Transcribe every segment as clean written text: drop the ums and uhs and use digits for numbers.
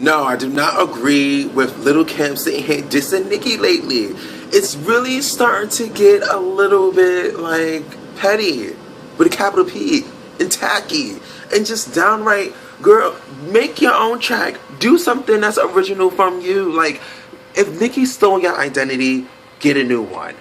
No, I do not agree with Little Kim sitting here dissing Nicki lately. It's really starting to get a little bit like petty with a capital P and tacky and just downright, girl, make your own track. Do something that's original from you. Like, if Nicki stole your identity, get a new one.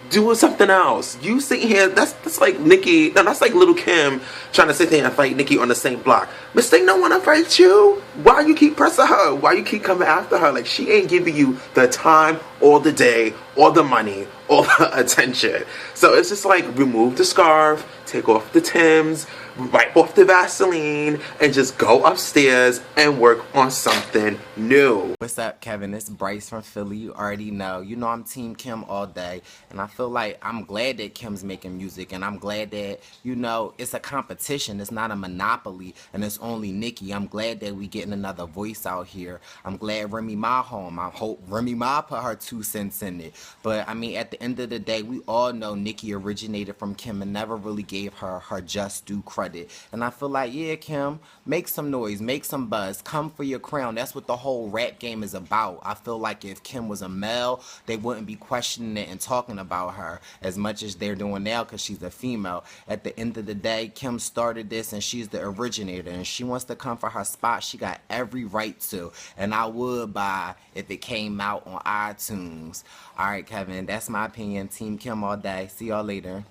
Doing something else. You sitting here, that's like Nicki, no, that's like Little Kim trying to sit there and fight Nicki on the same block. Mistake don't want to fight you. Why you keep pressing her? Why you keep coming after her? Like, she ain't giving you the time or the day or the money or the attention. So it's just like, remove the scarf, take off the Timbs, wipe off the Vaseline, and just go upstairs and work on something new. What's up, Kevin? It's Bryce from Philly. You already know. You know I'm Team Kim all day. And I feel like I'm glad that Kim's making music. And I'm glad that, you know, it's a competition. It's not a monopoly. And it's only Nicki. I'm glad that we getting another voice out here. I'm glad Remy Ma home. I hope Remy Ma put her 2 cents in it. But, I mean, at the end of the day, we all know Nicki originated from Kim and never really gave her her just due credit. And I feel like, yeah, Kim, make some noise. Make some buzz. Come for your crown. That's what the whole rap game is about. I feel like if Kim was a male, they wouldn't be questioning it and talking about her as much as they're doing now because she's a female. At the end of the day, Kim started this and she's the originator, and she wants to come for her spot. She got every right to, and I would buy if it came out on iTunes. All right, Kevin, that's my opinion. Team Kim all day. See y'all later.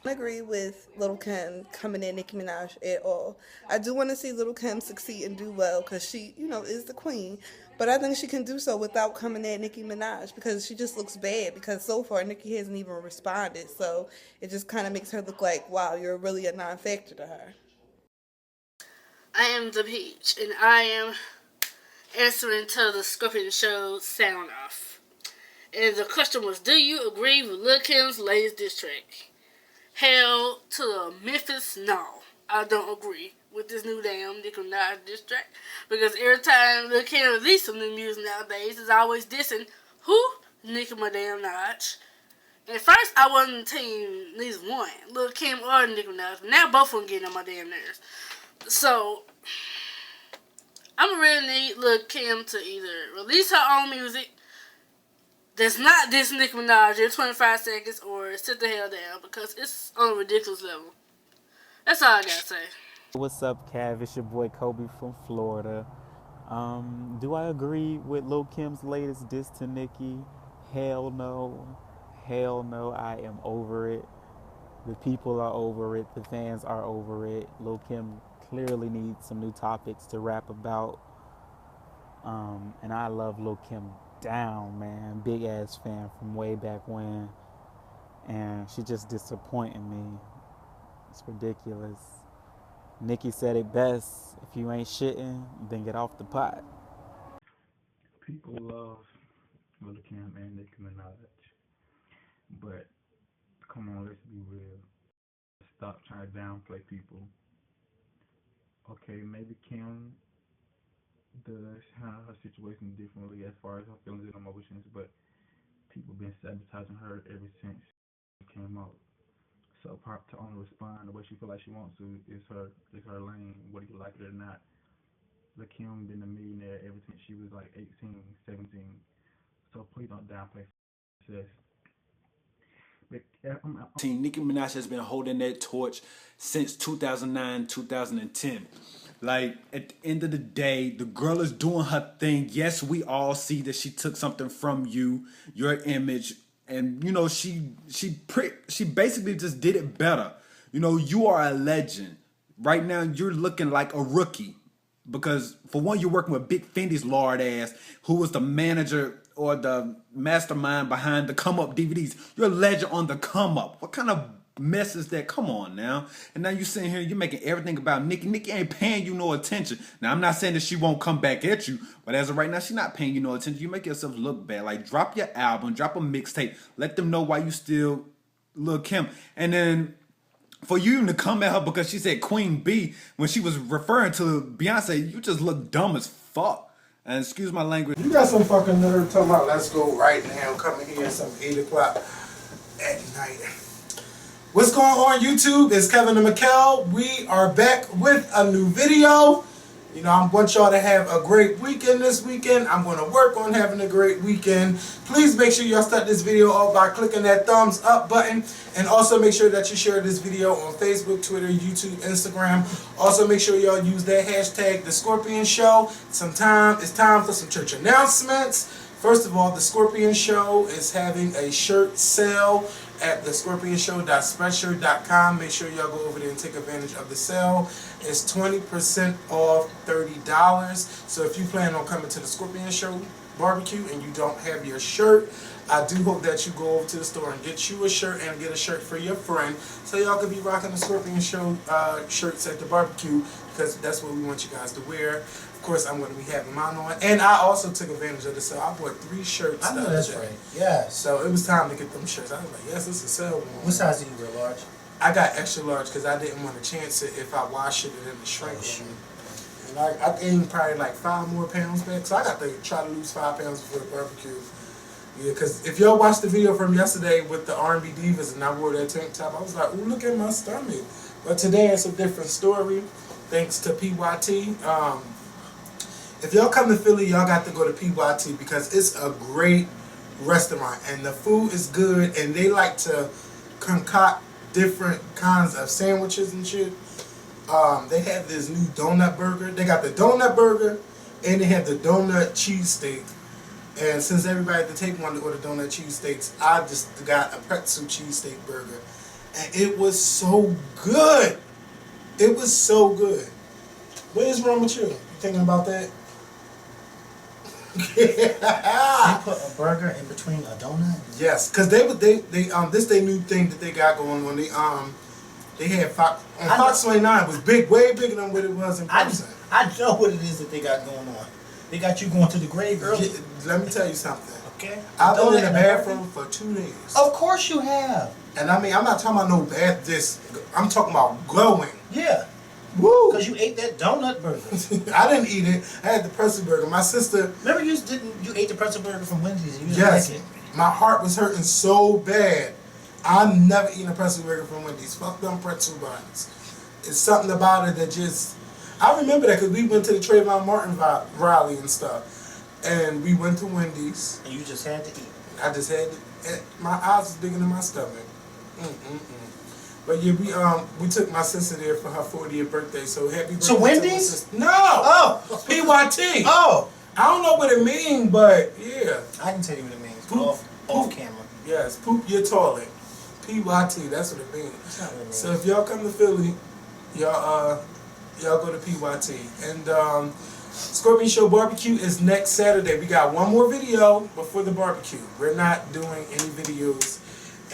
I don't agree with Little Kim coming in Nicki Minaj at all. I do want to see Little Kim succeed and do well because she, you know, is the queen. But I think she can do so without coming at Nicki Minaj because she just looks bad because so far Nicki hasn't even responded. So it just kind of makes her look like, wow, you're really a non-factor to her. I am the Peach, and I am answering to the Scorpion Show sound off. And the question was, do you agree with Lil Kim's latest diss track? Hell to the Memphis, no. I don't agree with this new damn Nicki Minaj diss track. Because every time Lil Kim releases some new music nowadays, it's always dissing who? Nicki Minaj. At first, I wasn't team neither one, Lil Kim or Nicki Minaj. But now both of them getting on my damn nerves. So, I'm really need Lil Kim to either release her own music that's not this Nicki Minaj in 25 seconds, or sit the hell down because it's on a ridiculous level. That's all I gotta say. What's up, Cav? It's your boy Kobe from Florida. Do I agree with Lil Kim's latest diss to Nicki? Hell no. Hell no. I am over it. The people are over it. The fans are over it. Lil Kim clearly needs some new topics to rap about. And I love Lil Kim down, man. Big ass fan from way back when. And she just disappointing me. It's ridiculous. Nicki said it best. If you ain't shitting, then get off the pot. People love Lil Kim and Nicki Minaj. But come on, let's be real. Stop trying to downplay people. Okay, maybe Kim does handle her situation differently as far as her feelings and emotions, but people been sabotaging her ever since she came out. So to only respond the way she feel like she wants to is her lane, whether you like it or not. Lil Kim been a millionaire ever since she was like 18, 17. So please don't downplay success. Nicki Minaj has been holding that torch since 2009, 2010. Like, at the end of the day, the girl is doing her thing. Yes, we all see that she took something from you, your image, and, you know, she basically just did it better. You know, you are a legend. Right now, you're looking like a rookie. Because, for one, you're working with Big Fendi's lord ass, who was the manager or the mastermind behind the Come Up DVDs. You're a legend on the Come Up. What kind of mess is that? Come on now. And now you're sitting here, you're making everything about Nicki. Nicki ain't paying you no attention. Now, I'm not saying that she won't come back at you, but as of right now, she's not paying you no attention. You make yourself look bad. Like, drop your album, drop a mixtape. Let them know why you still Lil Kim. And then for you even to come at her because she said Queen B when she was referring to Beyonce, you just look dumb as fuck. And excuse my language. You got some fucking nerve talking about let's go right now, coming here at some 8 o'clock at night. What's going on YouTube? It's Kevin and Mikkel. We are back with a new video. You know, I want y'all to have a great weekend this weekend. I'm going to work on having a great weekend. Please make sure y'all start this video off by clicking that thumbs up button. And also make sure that you share this video on Facebook, Twitter, YouTube, Instagram. Also make sure y'all use that hashtag, The Scorpion Show. It's time for some church announcements. First of all, The Scorpion Show is having a shirt sale at thescorpionshow.spreadshirt.com. Make sure y'all go over there and take advantage of the sale. It's 20% off $30. So if you plan on coming to the Scorpion Show barbecue and you don't have your shirt, I do hope that you go over to the store and get you a shirt and get a shirt for your friend, so y'all can be rocking the Scorpion Show shirts at the barbecue, because that's what we want you guys to wear. Of course, I'm going to be having mine on. And I also took advantage of the sale. I bought 3 shirts. I know that's right. Yes. So it was time to get them shirts. I was like, yes, this is a sale. What size do you wear, large? I got extra large because I didn't want to chance it if I wash it and then it shrink. And I gained probably like 5 more pounds back. So I got to try to lose 5 pounds before the barbecue. Yeah, because if y'all watched the video from yesterday with the R&B Divas and I wore that tank top, I was like, ooh, look at my stomach. But today it's a different story, thanks to PYT. If y'all come to Philly, y'all got to go to PYT because it's a great restaurant and the food is good, and they like to concoct different kinds of sandwiches and shit. They have this new donut burger. They got the donut burger and they have the donut cheesesteak. And since everybody at the table wanted to order donut cheesesteaks, I just got a pretzel cheesesteak burger. And it was so good. It was so good. What is wrong with you? You thinking about that? They put a burger in between a donut? Yes, because this they new thing that they got going on. They had Fox 29 was big, way bigger than what it was in person. I know what it is that they got going on. They got you going to the grave early. Yeah, let me tell you something. Okay. I've been in the bathroom for 2 days. Of course you have. And I mean, I'm not talking about no bath. I'm talking about glowing. Yeah. Woo! Because you ate that donut burger. I didn't eat it. I had the pretzel burger. My sister. Remember you ate the pretzel burger from Wendy's and you didn't Yes. like it? My heart was hurting so bad. I've never eaten a pretzel burger from Wendy's. Fuck them pretzel buns. It's something about it that just. I remember that because we went to the Trayvon Martin rally and stuff, and we went to Wendy's. And you just had to eat. I just had to. My eyes was bigger than my stomach. But yeah, we took my sister there for her 40th birthday. So happy birthday to Wendy's? No. Oh. PYT. Oh. I don't know what it means, but yeah. I can tell you what it means. Off camera. Yes, poop your toilet. PYT, that's what it means. That's not what it means. So if y'all come to Philly, y'all go to PYT. And Scorpion Show Barbecue is next Saturday. We got one more video before the barbecue. We're not doing any videos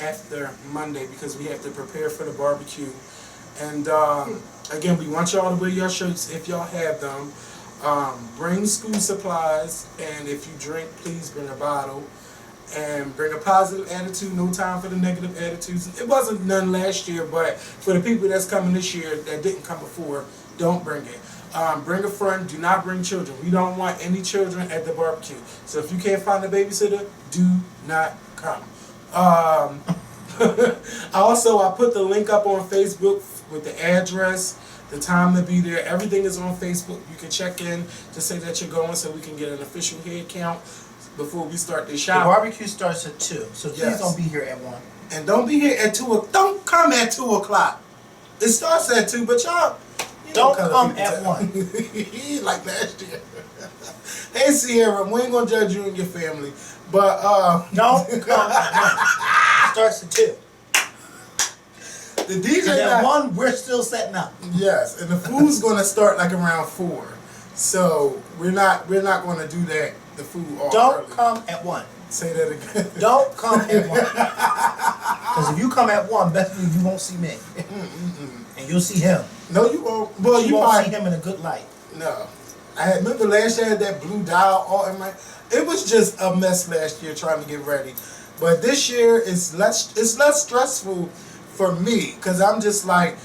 after Monday because we have to prepare for the barbecue. And again, we want y'all to wear your shirts if y'all have them. Bring school supplies, and if you drink, please bring a bottle. And bring a positive attitude, no time for the negative attitudes. It wasn't none last year, but for the people that's coming this year that didn't come before, don't bring it. Bring a friend, do not bring children. We don't want any children at the barbecue. So if you can't find a babysitter, do not come. I put the link up on Facebook with the address, the time to be there. Everything is on Facebook. You can check in to say that you're going so we can get an official head count before we start the shop. The barbecue starts at 2, so please don't be here at 1. And don't be here at 2. Don't come at 2 o'clock. It starts at 2, but y'all don't come at 1. Like last year. Hey Sierra, we ain't gonna judge you and your family, but don't come at 1. It starts at 2. The DJ at 1, we're still setting up. Yes, and the food's gonna start like around 4. So we're not gonna do that. The food all don't early. come at 1. Say that again. Don't come at 1. Because if you come at 1, best believe you won't see me. And you'll see him. No, you won't. Well, you won't see him in a good light. No. Remember last year I had that blue dial all in my. It was just a mess last year trying to get ready. But this year it's less stressful for me because I'm just like,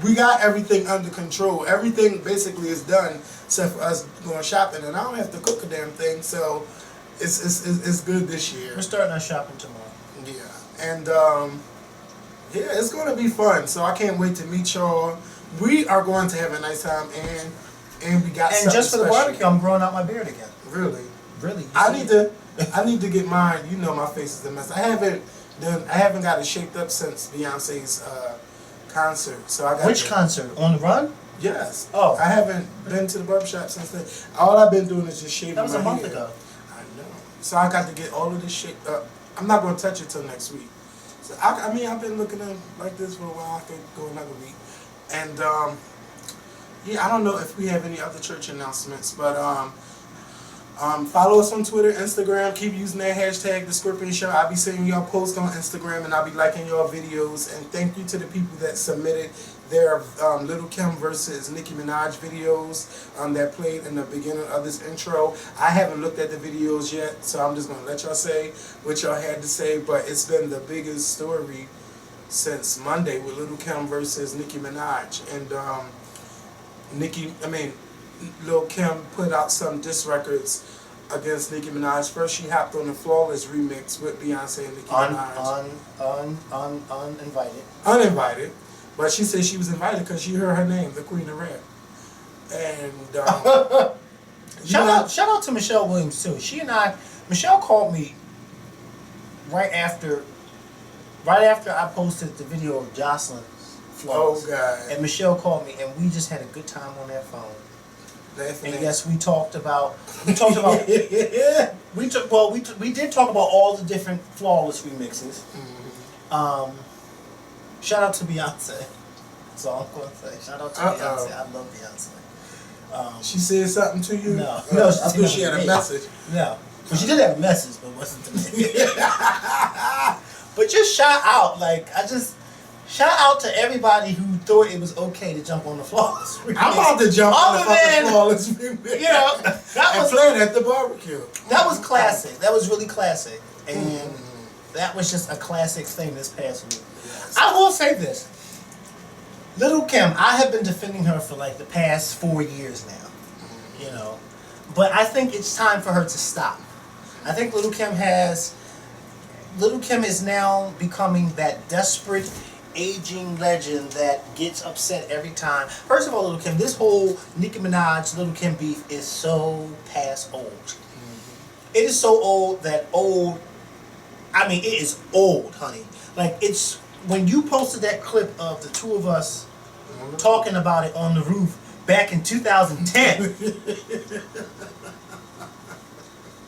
we got everything under control. Everything basically is done except for us going shopping, and I don't have to cook a damn thing. So it's good this year. We're starting our shopping tomorrow. Yeah, and yeah, it's gonna be fun. So I can't wait to meet y'all. We are going to have a nice time, and and we got And just for the special. barbecue, I'm growing out my beard again. Really? Really? I need to get mine. You know, my face is a mess. I haven't got it shaped up since Beyonce's concert. So I got Which concert? On the Run? Yes. Oh. I haven't been to the barbershop since then. All I've been doing is just shaving my That head. was a month ago. I know. So I got to get all of this shaped up. I'm not going to touch it till next week. So I mean, I've been looking at like this for a while. I could go another week. And yeah, I don't know if we have any other church announcements, but follow us on Twitter, Instagram. Keep using that hashtag, The Scorpion Show. I'll be seeing y'all posts on Instagram, and I'll be liking y'all videos. And thank you to the people that submitted their Little Kim versus Nicki Minaj videos that played in the beginning of this intro. I haven't looked at the videos yet, so I'm just going to let y'all say what y'all had to say. But it's been the biggest story since Monday with Little Kim versus Nicki Minaj. And Lil Kim put out some diss records against Nicki Minaj. First, she hopped on the Flawless remix with Beyonce and Nicki Minaj. Uninvited. Uninvited. But she said she was invited because she heard her name, the Queen of Rap. And shout out to Michelle Williams too. Michelle called me right after I posted the video of Jocelyn's flaws. Oh God. And Michelle called me, and we just had a good time on that phone. And yes, we did talk about all the different Flawless remixes. Mm-hmm. Shout out to Beyonce. That's all I'm gonna say. Shout out to Beyonce. I love Beyonce. She said something to you? No. I thought she had a message. No. Well, she did have a message, but it wasn't to me. But just shout out, shout out to everybody who thought it was okay to jump on the Flawless remix. I'm about to jump on the fucking Flawless remix. You know, that was playing at the barbecue. That was classic. That was really classic. And that was just a classic thing this past week. Yes. I will say this. Little Kim, I have been defending her for like the past 4 years now. You know. But I think it's time for her to stop. I think Little Kim is now becoming that desperate aging legend that gets upset every time. First of all, Little Kim, this whole Nicki Minaj, Little Kim beef is so past old. Mm-hmm. It is so old that it is old, honey. Like, it's, when you posted that clip of the two of us talking about it on the roof back in 2010,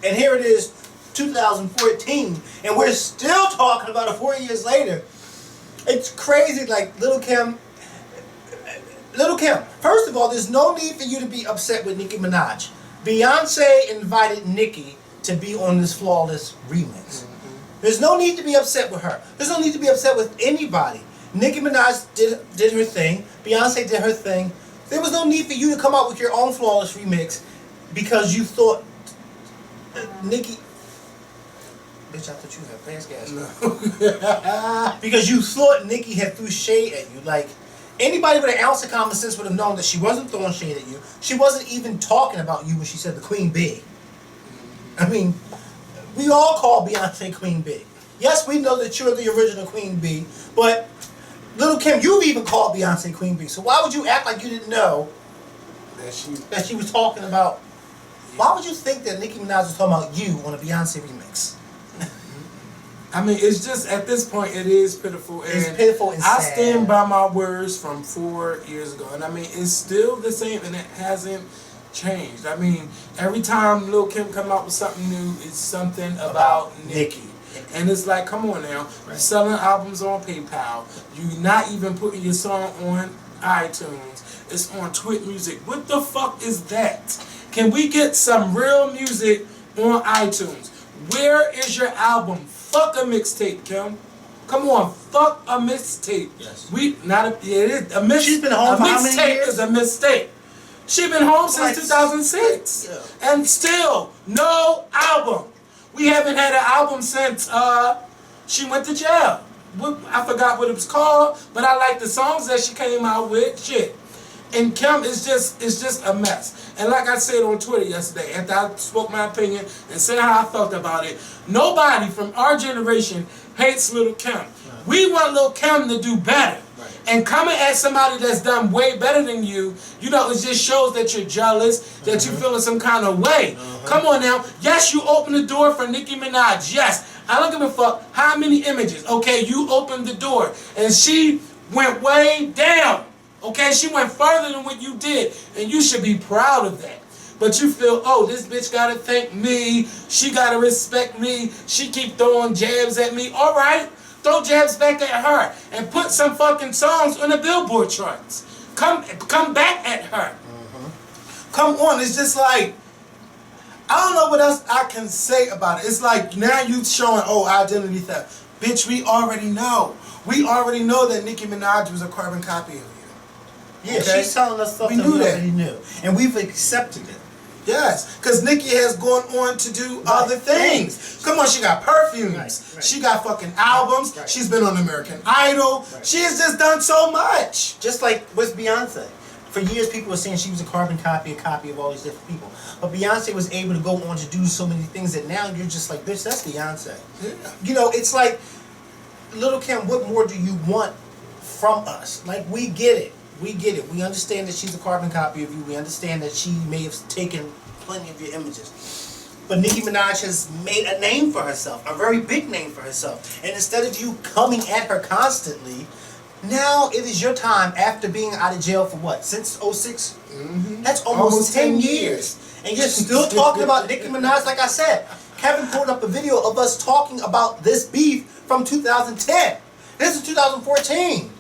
and here it is, 2014, and we're still talking about it 4 years later. It's crazy. Like, Little Kim, first of all, there's no need for you to be upset with Nicki Minaj. Beyonce invited Nicki to be on this Flawless remix. There's no need to be upset with her. There's no need to be upset with anybody. Nicki Minaj did her thing. Beyonce did her thing. There was no need for you to come out with your own Flawless remix because you thought Nicki... Bitch, I thought you had fast gas. No. Because you thought Nicki had threw shade at you. Like, anybody with an ounce of common sense would have known that she wasn't throwing shade at you. She wasn't even talking about you when she said the Queen Bee. I mean, we all call Beyonce Queen Bee. Yes, we know that you're the original Queen Bee, but Little Kim, you've even called Beyonce Queen Bee. So why would you act like you didn't know that she was talking about... Why would you think that Nicki Minaj was talking about you on a Beyonce remix? I mean, it's just, at this point, it is pitiful. It's pitiful and sad. I stand by my words from 4 years ago. And I mean, it's still the same and it hasn't changed. I mean, every time Lil' Kim come out with something new, it's something about Nicki. And it's like, come on now. You're selling albums on PayPal. You're not even putting your song on iTunes. It's on Twit Music. What the fuck is that? Can we get some real music on iTunes? Where is your album? Fuck a mixtape, Kim. Come on, fuck a mixtape. Yes. It is a mixtape. She's been home for how many years? Is a mistake. She's been home since 2006, and still no album. We haven't had an album since she went to jail. I forgot what it was called, but I like the songs that she came out with. Shit. And Kim is just a mess. And like I said on Twitter yesterday, after I spoke my opinion and said how I felt about it, nobody from our generation hates Little Kim. We want Little Kim to do better. And coming at somebody that's done way better than you, you know, it just shows that you're jealous, that you're feeling some kind of way. Come on now. Yes, you opened the door for Nicki Minaj. Yes. I don't give a fuck how many images. Okay, you opened the door. And she went way down. Okay, she went further than what you did. And you should be proud of that. But you feel, oh, this bitch gotta thank me. She gotta respect me. She keep throwing jabs at me. All right. Throw jabs back at her and put some fucking songs on the Billboard charts. Come back at her. Come on, it's just like, I don't know what else I can say about it. It's like now you showing, oh, identity theft. Bitch, we already know. We already know that Nicki Minaj was a carbon copy of you. Yeah, okay? She's telling us stuff that we already knew. And we've accepted it. Yes, because Nicki has gone on to do other things. Come on, she got perfumes. Right. She got fucking albums. Right. She's been on American Idol. Right. She has just done so much. Just like with Beyonce. For years, people were saying she was a carbon copy, a copy of all these different people. But Beyonce was able to go on to do so many things that now you're just like, bitch, that's Beyonce. Yeah. You know, it's like, Lil' Kim, what more do you want from us? Like, we get it. We get it. We understand that she's a carbon copy of you. We understand that she may have taken plenty of your images. But Nicki Minaj has made a name for herself, a very big name for herself. And instead of you coming at her constantly, now it is your time after being out of jail for what? Since 06? That's almost 10 years. And you're still talking about Nicki Minaj, like I said. Kevin pulled up a video of us talking about this beef from 2010. This is 2014.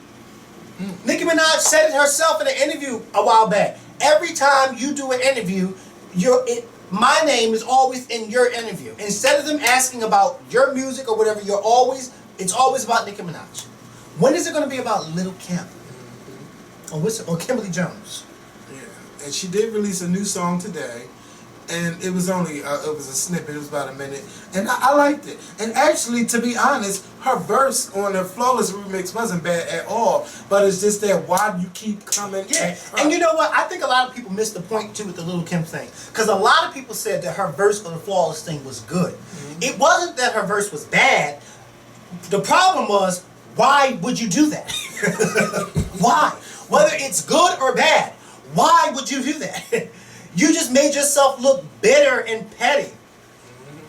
Nicki Minaj said it herself in an interview a while back. Every time you do an interview, my name is always in your interview. Instead of them asking about your music or whatever, it's always about Nicki Minaj. When is it going to be about Lil' Kim? Or Kimberly Jones? Yeah, and she did release a new song today. And it was only, it was a snippet, it was about a minute. And I liked it. And actually, to be honest, her verse on the Flawless remix wasn't bad at all. But it's just that, why do you keep coming at her? And you know what? I think a lot of people missed the point, too, with the Lil' Kim thing. Because a lot of people said that her verse on the Flawless thing was good. It wasn't that her verse was bad. The problem was, why would you do that? Why? Whether it's good or bad, why would you do that? You just made yourself look bitter and petty.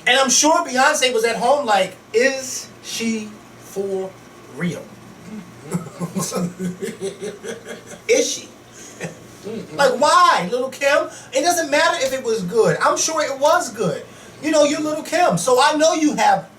And I'm sure Beyonce was at home like, is she for real? Is she? Like, why, Lil' Kim? It doesn't matter if it was good. I'm sure it was good. You know, you're Lil' Kim, so I know you have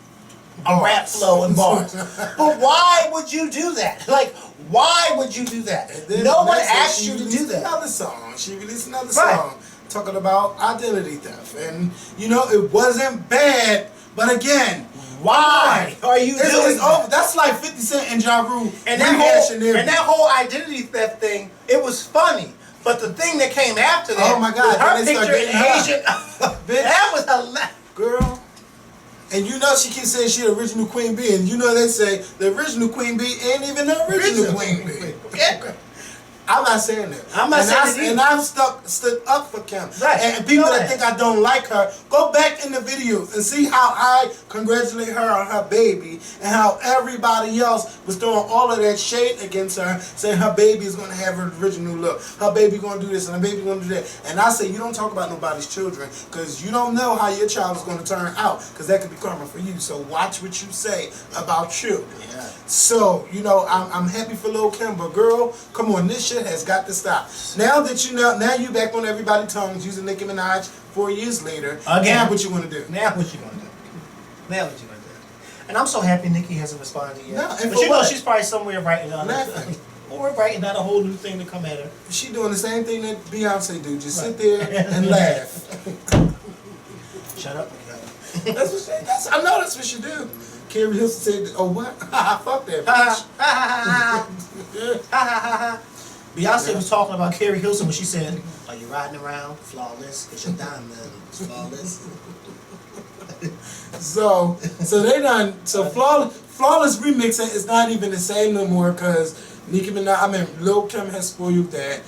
a rap flow and bars. But why would you do that? Like, why would you do that? No one asked you to do that. She released another song talking about identity theft. And, you know, it wasn't bad, but again, why are you doing that? That's like 50 Cent and Ja Rule and that whole identity theft thing, it was funny. But the thing that came after that, oh my God, her picture in Asian, that was hilarious. Girl. And you know she keeps saying she the original Queen Bee, and you know they say the original Queen Bee ain't even the original Queen Bee. I'm not saying that. I'm not saying that. And I've stood up for Kim. Right. And people that think I don't like her, go back in the videos and see how I congratulate her on her baby and how everybody else was throwing all of that shade against her, saying her baby is going to have her original look. Her baby going to do this and her baby going to do that. And I say, you don't talk about nobody's children because you don't know how your child is going to turn out because that could be karma for you. So watch what you say about you. Yeah. So, you know, I'm happy for Lil' Kim, but girl, come on, this shit has got to stop. Now that you know, now you back on everybody's tongues using Nicki Minaj 4 years later. Again. Now what you want to do? Now what you going to do? Now what you going to do? And I'm so happy Nicki hasn't responded yet. No, and but you know she's probably somewhere writing on nothing. Or writing out a whole new thing to come at her. She doing the same thing that Beyonce do. Just sit there and laugh. Shut up. That's what she. I know that's what she do. Carrie Hilson said, "Oh what? Fuck that bitch." Beyonce was talking about Carrie Hilson when she said, "Are you riding around flawless? Cause your diamond's flawless." So they done. So flawless remixing is not even the same no more because Nicki Minaj. Lil' Kim has spoiled that.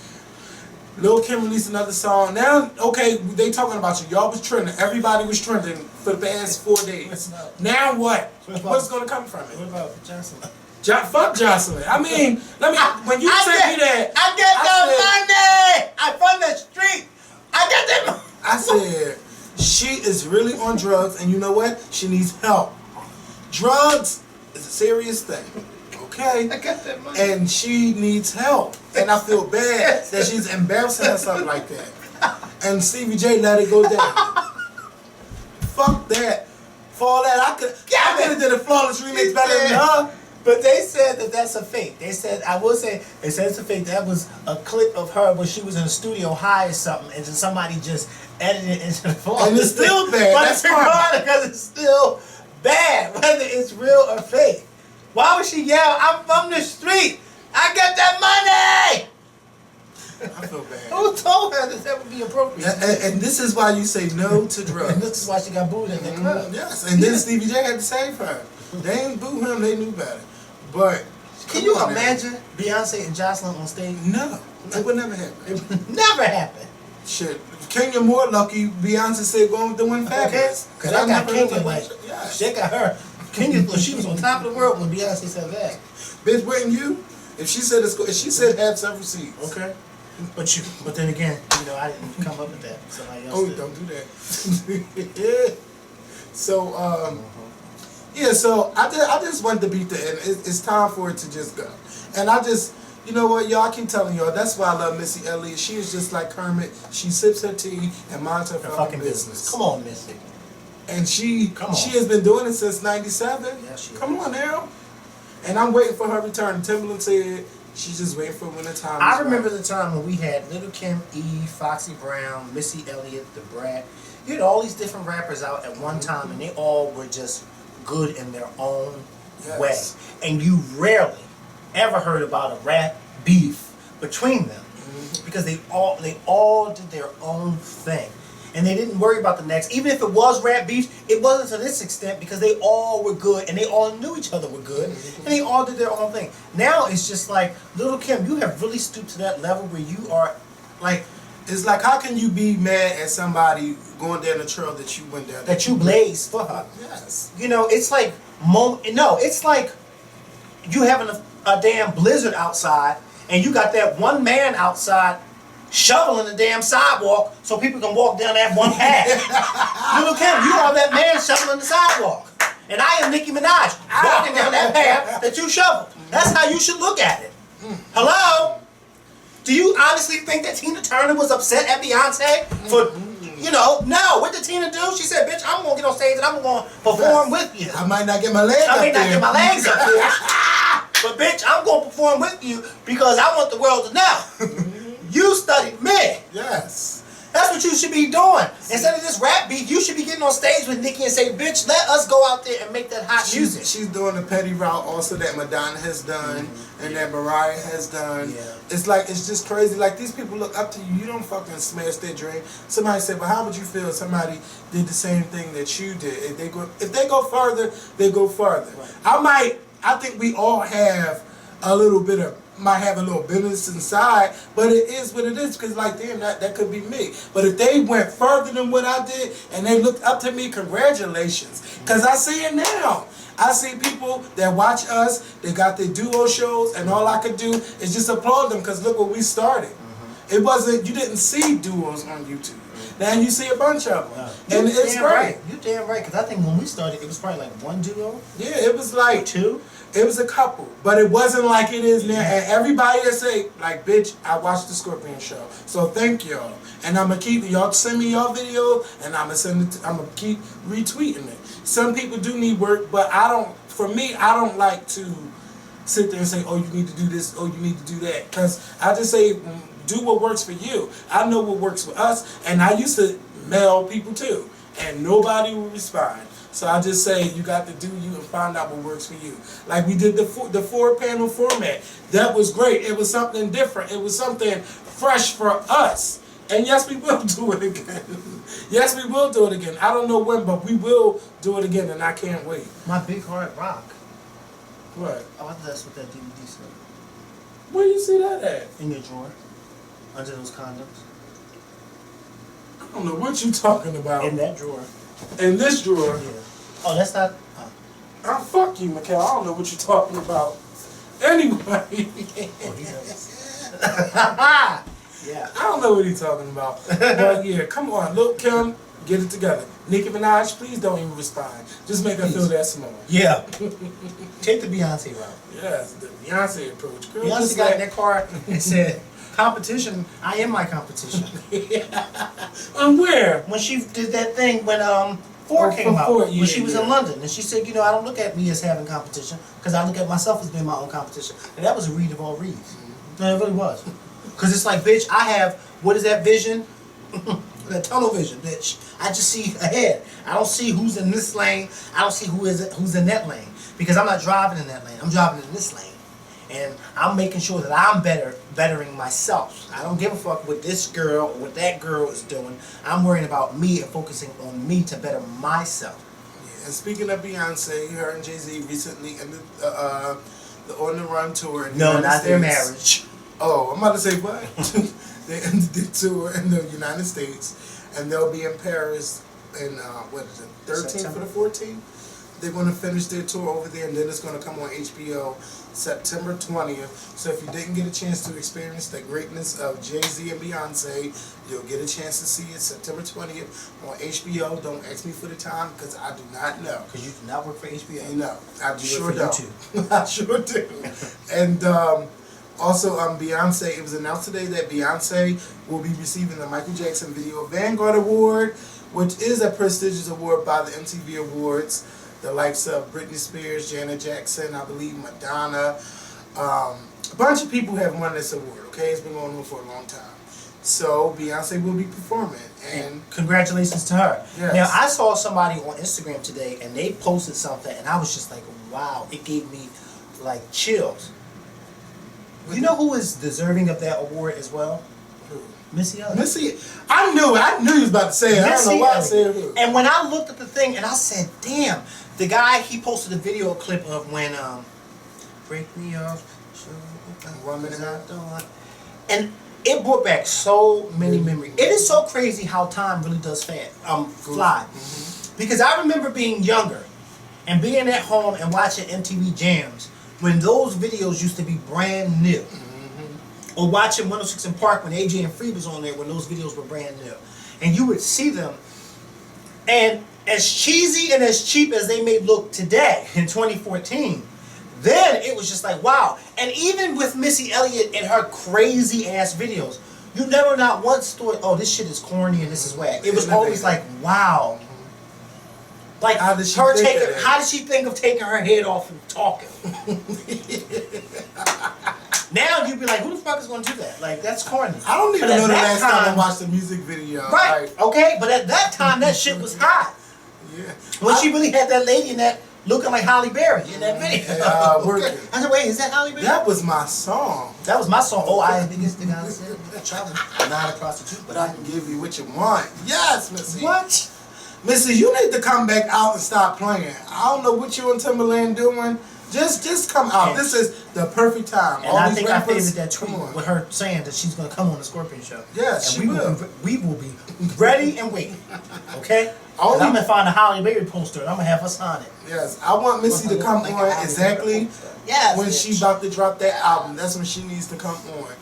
Lil' Kim released another song. Now, okay, they talking about you. Y'all was trending. Everybody was trending for the past 4 days. Now what? What's gonna come from it? What about Jocelyn? Fuck Jocelyn. I mean, when you sent me that, I get the money. I from the street. I get that. I said she is really on drugs, and you know what? She needs help. Drugs is a serious thing. Okay? I got that money. And she needs help. And I feel bad that she's embarrassing herself like that. And Stevie J let it go down. Fuck that. For all that, I could have did a flawless remix better than her. But they said that that's a fake. They said, I will say, they said it's a fake. That was a clip of her when she was in a studio high or something, and then somebody just edited it into the flawless. And it's still bad. But That's it's regardless because it's still bad, whether it's real or fake. Why would she yell, I'm from the street, I get that money? I feel bad. Who told her that would be appropriate? And this is why you say no to drugs. And this is why she got booed in the club. Yes, and then Stevie J had to save her. They ain't boo him, they knew better. But can you imagine Beyonce and Jocelyn on stage? No, it would never happen. It would never happen. Shit, Kenya more lucky. Beyonce said go with the one fabulous. Because I got Kenya like, they got her. Kenya, she was on top of the world when Beyonce said that. Bitch, wouldn't you? If she said have several seats. Okay. But then again, you know, I didn't come up with that. Somebody else did. Don't do that. Yeah. So, yeah, so I just wanted to beat the end. It's time for it to just go. And I just, you know what, y'all, I keep telling y'all, that's why I love Missy Elliott. She is just like Kermit. She sips her tea and minds her fucking business. Come on, Missy. And she has been doing it since '97. Yeah, she Come on now. And I'm waiting for her return. Timbaland said she's just waiting for when the time is I remember right. the time when we had Little Kim, Eve, Foxy Brown, Missy Elliott, The Brat. You had all these different rappers out at one time, and they all were just good in their own way. And you rarely ever heard about a rap beef between them because they all did their own thing. And they didn't worry about the next. Even if it was rap beef, it wasn't to this extent because they all were good and they all knew each other were good and they all did their own thing. Now it's just like, Little Kim, you have really stooped to that level where you are like, it's like, how can you be mad at somebody going down the trail that you went down? That you blazed for her. Yes. You know, it's like, it's like you having a damn blizzard outside and you got that one man outside shoveling the damn sidewalk so people can walk down that one path. Little Kim, you are that man shoveling the sidewalk. And I am Nicki Minaj walking down that path that you shoveled. That's how you should look at it. Hello? Do you honestly think that Tina Turner was upset at Beyonce for, you know, no. What did Tina do? She said, bitch, I'm going to get on stage and I'm going to perform with you. I might not get my legs up there. I may not get my legs up there. But bitch, I'm going to perform with you because I want the world to know. You studied me. Yes. That's what you should be doing. Instead of this rap beat, you should be getting on stage with Nicki and say, bitch, let us go out there and make that hot music. She's doing the petty route also that Madonna has done and that Mariah has done. Yeah. It's like, it's just crazy. Like, these people look up to you. You don't fucking smash their dream. Somebody said, well, how would you feel if somebody did the same thing that you did? If they go further, they go further. Right. I think we all have might have a little business inside, but it is what it is, because like, damn, that could be me. But if they went further than what I did and they looked up to me, congratulations, because I see it now. I see people that watch us, they got their duo shows, and all I could do is just applaud them, because look what we started. It wasn't, you didn't see duos on YouTube. Now you see a bunch of them, and it's great. Right. You damn right, because I think when we started, it was probably like one duo. Yeah, it was like two. It was a couple, but it wasn't like it is now. And everybody that say, like, bitch, I watched the Scorpion show, so thank y'all. And I'm gonna keep y'all send me y'all video, and I'm gonna keep retweeting it. Some people do need work, but for me, I don't like to sit there and say, oh, you need to do this, oh, you need to do that, because I just say, do what works for you. I know what works for us, and I used to mail people too, and nobody would respond. So I just say, you got to do you and find out what works for you. Like we did the 4-panel format. That was great. It was something different. It was something fresh for us. And yes, we will do it again. Yes, we will do it again. I don't know when, but we will do it again, and I can't wait. My Big Heart Rock. What? I thought that's what that DVD said. Where you see that at? In your drawer. Under those condoms. I don't know what you talking about. In that drawer. In this drawer? Yeah. Oh, that's not... Oh, fuck you, Mikhail. I don't know what you're talking about. Anyway. Yeah. I don't know what he's talking about. But yeah, come on, Lil Kim, get it together. Nicki Minaj, please don't even respond. Just make her feel that small. Yeah. Take the Beyonce route. Yes, the Beyonce approach. Girl, Beyonce just got in like, that car and said, competition, I am my competition. and where? When she did that thing when Four came out, yeah, when she was in London, and she said, you know, I don't look at me as having competition, because I look at myself as being my own competition. And that was a read of all reads. No, it really was. Because it's like, bitch, I have, what is that vision? That tunnel vision, bitch. I just see ahead. I don't see who's in this lane. I don't see who's in that lane. Because I'm not driving in that lane. I'm driving in this lane. And I'm making sure that I'm bettering myself. I don't give a fuck what this girl or what that girl is doing. I'm worrying about me and focusing on me to better myself. Yeah, and speaking of Beyonce, her and Jay-Z recently ended the On the Run tour in the No, United not States. their marriage. Oh, I'm about to say what? They ended the tour in the United States, and they'll be in Paris in what is it, 13th for the 14th? They're going to finish their tour over there, and then it's going to come on HBO September 20th. So if you didn't get a chance to experience the greatness of Jay-Z and Beyonce, you'll get a chance to see it September 20th on HBO. Don't ask me for the time, because I do not know. Because you do not work for HBO. No, I You sure work for don't. I sure do. And also, Beyonce, it was announced today that Beyonce will be receiving the Michael Jackson Video Vanguard Award, which is a prestigious award by the MTV Awards. The likes of Britney Spears, Janet Jackson, I believe Madonna. A bunch of people have won this award, okay? It's been going on for a long time. So, Beyonce will be performing. And congratulations to her. Yes. Now, I saw somebody on Instagram today, and they posted something, and I was just like, wow, it gave me, like, chills. You know who is deserving of that award as well? Who? Missy Elliott. Missy, I knew you was about to say it. I don't know why I said who. And when I looked at the thing, and I said, damn, the guy, he posted a video clip of when, break me off, and it brought back so many memories. It is so crazy how time really does fly. Mm-hmm. Because I remember being younger, and being at home and watching MTV Jams, when those videos used to be brand new. Mm-hmm. Or watching 106 in Park when AJ and Free was on there when those videos were brand new. And you would see them, and as cheesy and as cheap as they may look today in 2014, then it was just like, wow. And even with Missy Elliott and her crazy ass videos, you never not once thought, oh, this shit is corny and this is whack. It was always like, wow. Like, how did she think of taking her head off and talking? Now you'd be like, who the fuck is going to do that? Like, that's corny. I don't even know the last time I watched a music video. Right, like, okay, but at that time, that shit was hot. Yeah. When she really had that lady in that, looking like Halle Berry in that video. Working. I said, wait, is that Halle Berry? That was my song. That was my song. Oh, I am biggest thing I said. I'm not a prostitute, But I can give you what you want. Yes, Missy. What? Missy, you need to come back out and stop playing. I don't know what you and Timberland doing. Just come out. And this is the perfect time. And all I these think rappers, I favored that tweet with her saying that she's going to come on the Scorpion show. Yes, and she will. We will be ready and waiting. Okay? I'm going to find a Halle Berry poster and I'm going to have her sign it. Yes, I want Missy to come on exactly when she about to drop that album. That's when she needs to come on.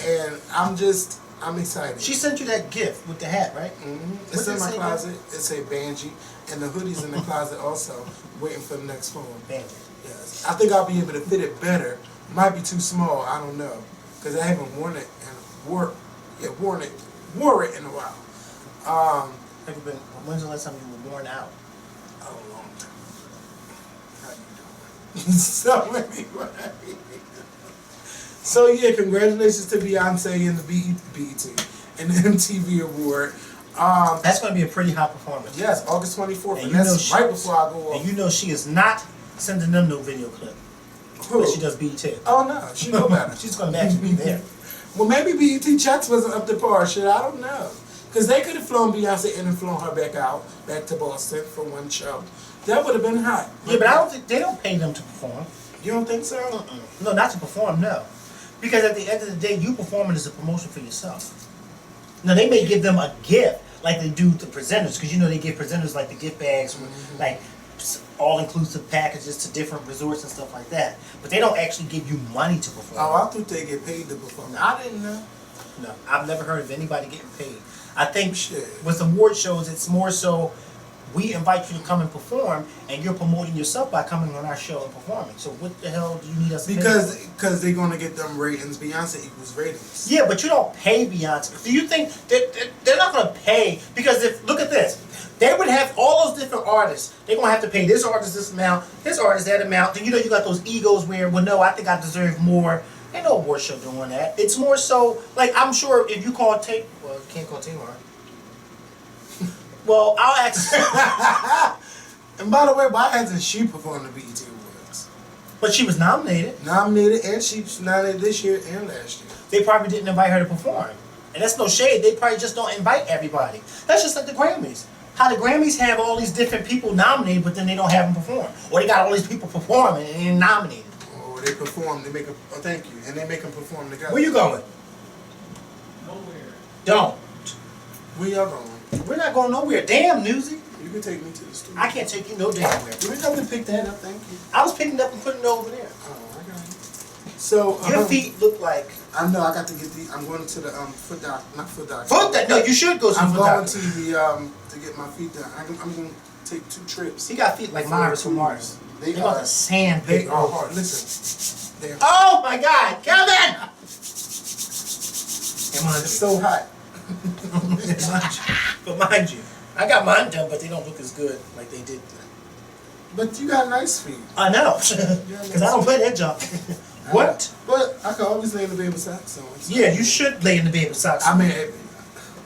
And I'm excited. She sent you that gift with the hat, right? Mm-hmm. It's in my closet. It's a Banji. And the hoodie's in the closet also, waiting for the next phone. Banji. Yes. I think I'll be able to fit it better. Might be too small, I don't know. Because I haven't worn it wore it in a while. When's the last time you were worn out? A long time. How you doing? So anyway. So yeah, congratulations to Beyonce and the BET and the MTV Award. That's going to be a pretty hot performance. Yes, August 24th. And And you know that's right before I go off. And you know she is not sending them no video clip. Who? She does BET. Oh no, she know better. She's going to actually be there. Well, maybe BET checks wasn't up to par. Shit, I don't know. Because they could have flown Beyonce in and flown her back to Boston for one show. That would have been hot. Yeah, but I don't think they don't pay them to perform. You don't think so? No, not to perform, no. Because at the end of the day, you performing is a promotion for yourself. Now, they may give them a gift like they do the presenters, because you know they give presenters like the gift bags, with, like all-inclusive packages to different resorts and stuff like that. But they don't actually give you money to perform. Oh, I thought they get paid to perform. I didn't know. No, I've never heard of anybody getting paid. I think Shit. with award shows, it's more so we invite you to come and perform, and you're promoting yourself by coming on our show and performing. So what the hell do you need us to pay for? Because they're gonna get them ratings. Beyonce equals ratings. Yeah, but you don't pay Beyonce. Do you think they're not going to pay? Because if look at this, they would have all those different artists. They're going to have to pay this artist this amount, this artist that amount. Then you got those egos where, well, no, I think I deserve more. Ain't no award show doing that. It's more so like I'm sure if you call Taylor, well, you can't call Taylor. Well, I'll ask. And by the way, why hasn't she performed the BET Awards? But she was nominated. Nominated, and she's nominated this year and last year. They probably didn't invite her to perform. And that's no shade. They probably just don't invite everybody. That's just like the Grammys. How the Grammys have all these different people nominated, but then they don't have them perform. Or they got all these people performing and they're nominated. Oh, they perform. They make them. Oh, thank you. And they make them perform together. Where you going? Nowhere. Don't. Where y'all going? We're not going nowhere. Damn, Newsy. You can take me to the studio. I can't take you no damn where. You can come and pick that up. Thank you. I was picking it up and putting it over there. Oh, I got it. So Your feet look like I know. I got to get the. I'm going to the foot doc. Not foot doc. foot that. No, you should go to I'm foot going doctor. to the to get my feet done. I'm going to take 2 trips. He got feet like Myra's from Mars. They They got are. the sand. They are hard. Listen. They're Oh my God, Kevin! Come on, It's so hot. but mind you, I got mine done, but they don't look as good like they did. But you got nice feet. I know, because I don't play that jump. What? But I can always lay in the baby socks on. Yeah, you should lay in the baby socks. I mean,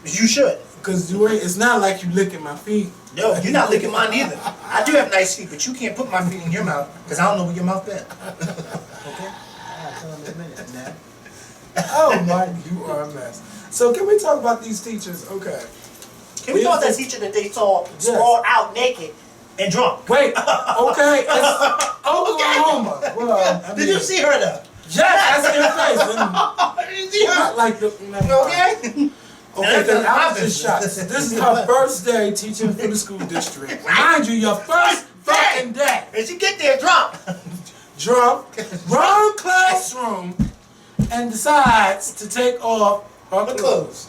you should. because you ain't. It's not like you licking my feet. No, you're not licking mine either. I do have nice feet, but you can't put my feet in your mouth because I don't know where your mouth been. Okay? I'll tell them in a minute, man. Oh my, you are a mess. So can we talk about these teachers? Okay. Can we talk about that teacher that they saw sprawled out naked and drunk? Wait. Okay. It's Oklahoma. Well, I mean, Did you see her though? yes, I see her face. Did you see her? Not like the. Okay? Okay, then I was just shocked. This is her first day teaching for the school district. Mind you, your first fucking day. And she get there drunk. Drunk, wrong classroom, and decides to take off her clothes.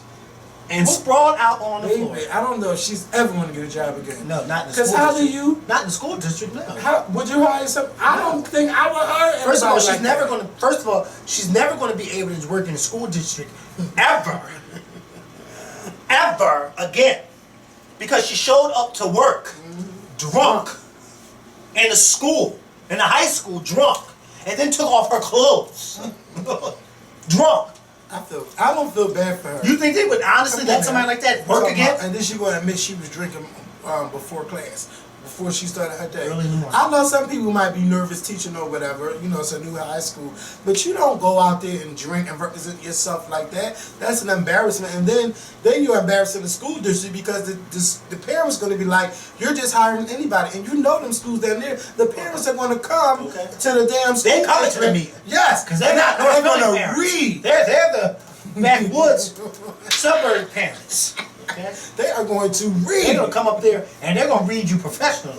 And sprawled out on the floor. Baby, I don't know if she's ever going to get a job again. No, not in the school Because how do district. you? Not in the school district, no. How would you hire some? I don't think I would hire. First of all, anybody she's like never that. going to. First of all, she's never going to be able to work in the school district ever, ever again, because she showed up to work drunk in a school, in a high school, drunk, and then took off her clothes, drunk. I don't feel bad for her. You think they would honestly let somebody like that work again? And then she going to admit she was drinking before class, before she started her day. Early in the morning. I know some people might be nervous teaching or whatever, you know, it's a new high school, but you don't go out there and drink and represent yourself like that. That's an embarrassment. And then you're embarrassing the school district because the parents going to be like, you're just hiring anybody. And you know them schools down there, the parents are going to come to the damn school. They coming to the meeting. Yes, Because they're not they're North Philly going to parents. read. They're the backwoods suburb parents. Okay? They are going to They're read. gonna come up there and they're gonna read you professionally.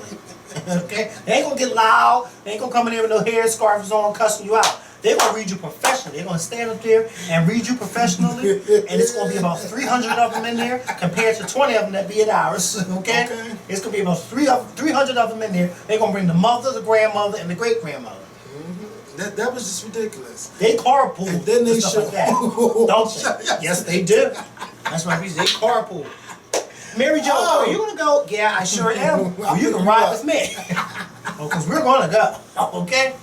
Okay? They ain't gonna get loud. They ain't gonna come in there with no hair scarves on cussing you out. They're gonna read you professionally. They're gonna stand up there and read you professionally, and it's gonna be about 300 of them in there compared to 20 of them that be at ours. Okay? Okay. It's gonna be about 300 of them in there. They're gonna bring the mother, the grandmother, and the great grandmother. That was just ridiculous. They carpool And then they and stuff show. like that, don't they? Yes, they do. That's my reason. They carpool. Mary Jo, Oh. are you gonna go? Yeah, I sure am. Well, you can ride with me. Because we're gonna go. Okay?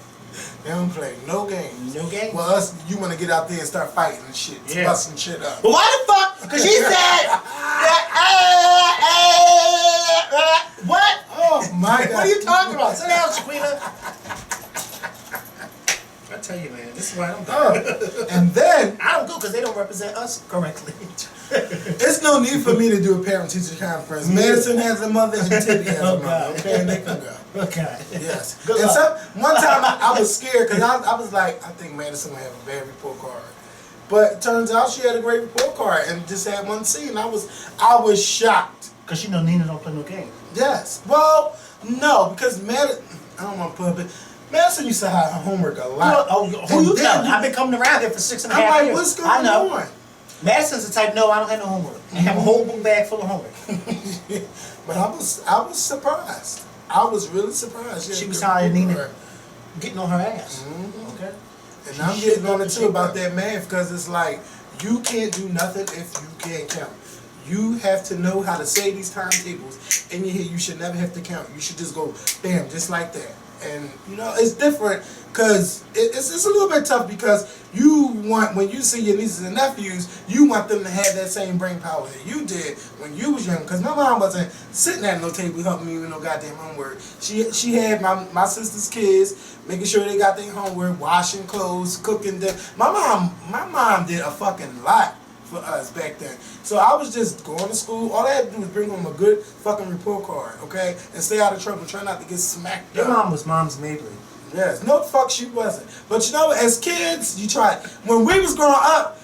They don't play no games. No games? Well, us, you want to get out there and start fighting and shit, Yeah. busting shit up. But why the fuck? Because she said that, what? Oh my God! What are you talking about? Sit down, Shaquita. I tell you, man, this is why I don't go. And then I don't go because they don't represent us correctly. it's no need for me to do a parent-teacher conference. Madison has a mother and Tippy has a Oh, mother. God. Okay, and they can go. Okay. Yes. Good And luck. one time I was scared because I was like, I think Madison will have a bad report card. But it turns out she had a great report card and just had one C, and I was shocked. Because you know Nina don't play no games. Yes. Well, No, because I don't want to put it. Madison used to have homework a lot. Who you telling? I've been coming around here for 6.5 I'm like, years. what's going on? Madison's the type, no, I don't have no homework. And have a whole book bag full of homework. But I was surprised. I was really surprised. She was tired of Nina getting on her ass. Okay. And I'm getting on it too about that math, because it's like, you can't do nothing if you can't count. You have to know how to say these timetables in your head. You should never have to count. You should just go, bam, just like that. And, you know, it's different, because it's a little bit tough, because you want, when you see your nieces and nephews, you want them to have that same brain power that you did when you was young. Because my mom wasn't sitting at no table helping me with no goddamn homework. She had my sister's kids, making sure they got their homework, washing clothes, cooking them. My mom did a fucking lot for us back then. So I was just going to school. All I had to do was bring home a good fucking report card, okay? And stay out of trouble. Try not to get smacked Your up. mom was Mom's Maybelline. Yes. No, the fuck she wasn't. But you know, as kids, you tried. When we was growing up,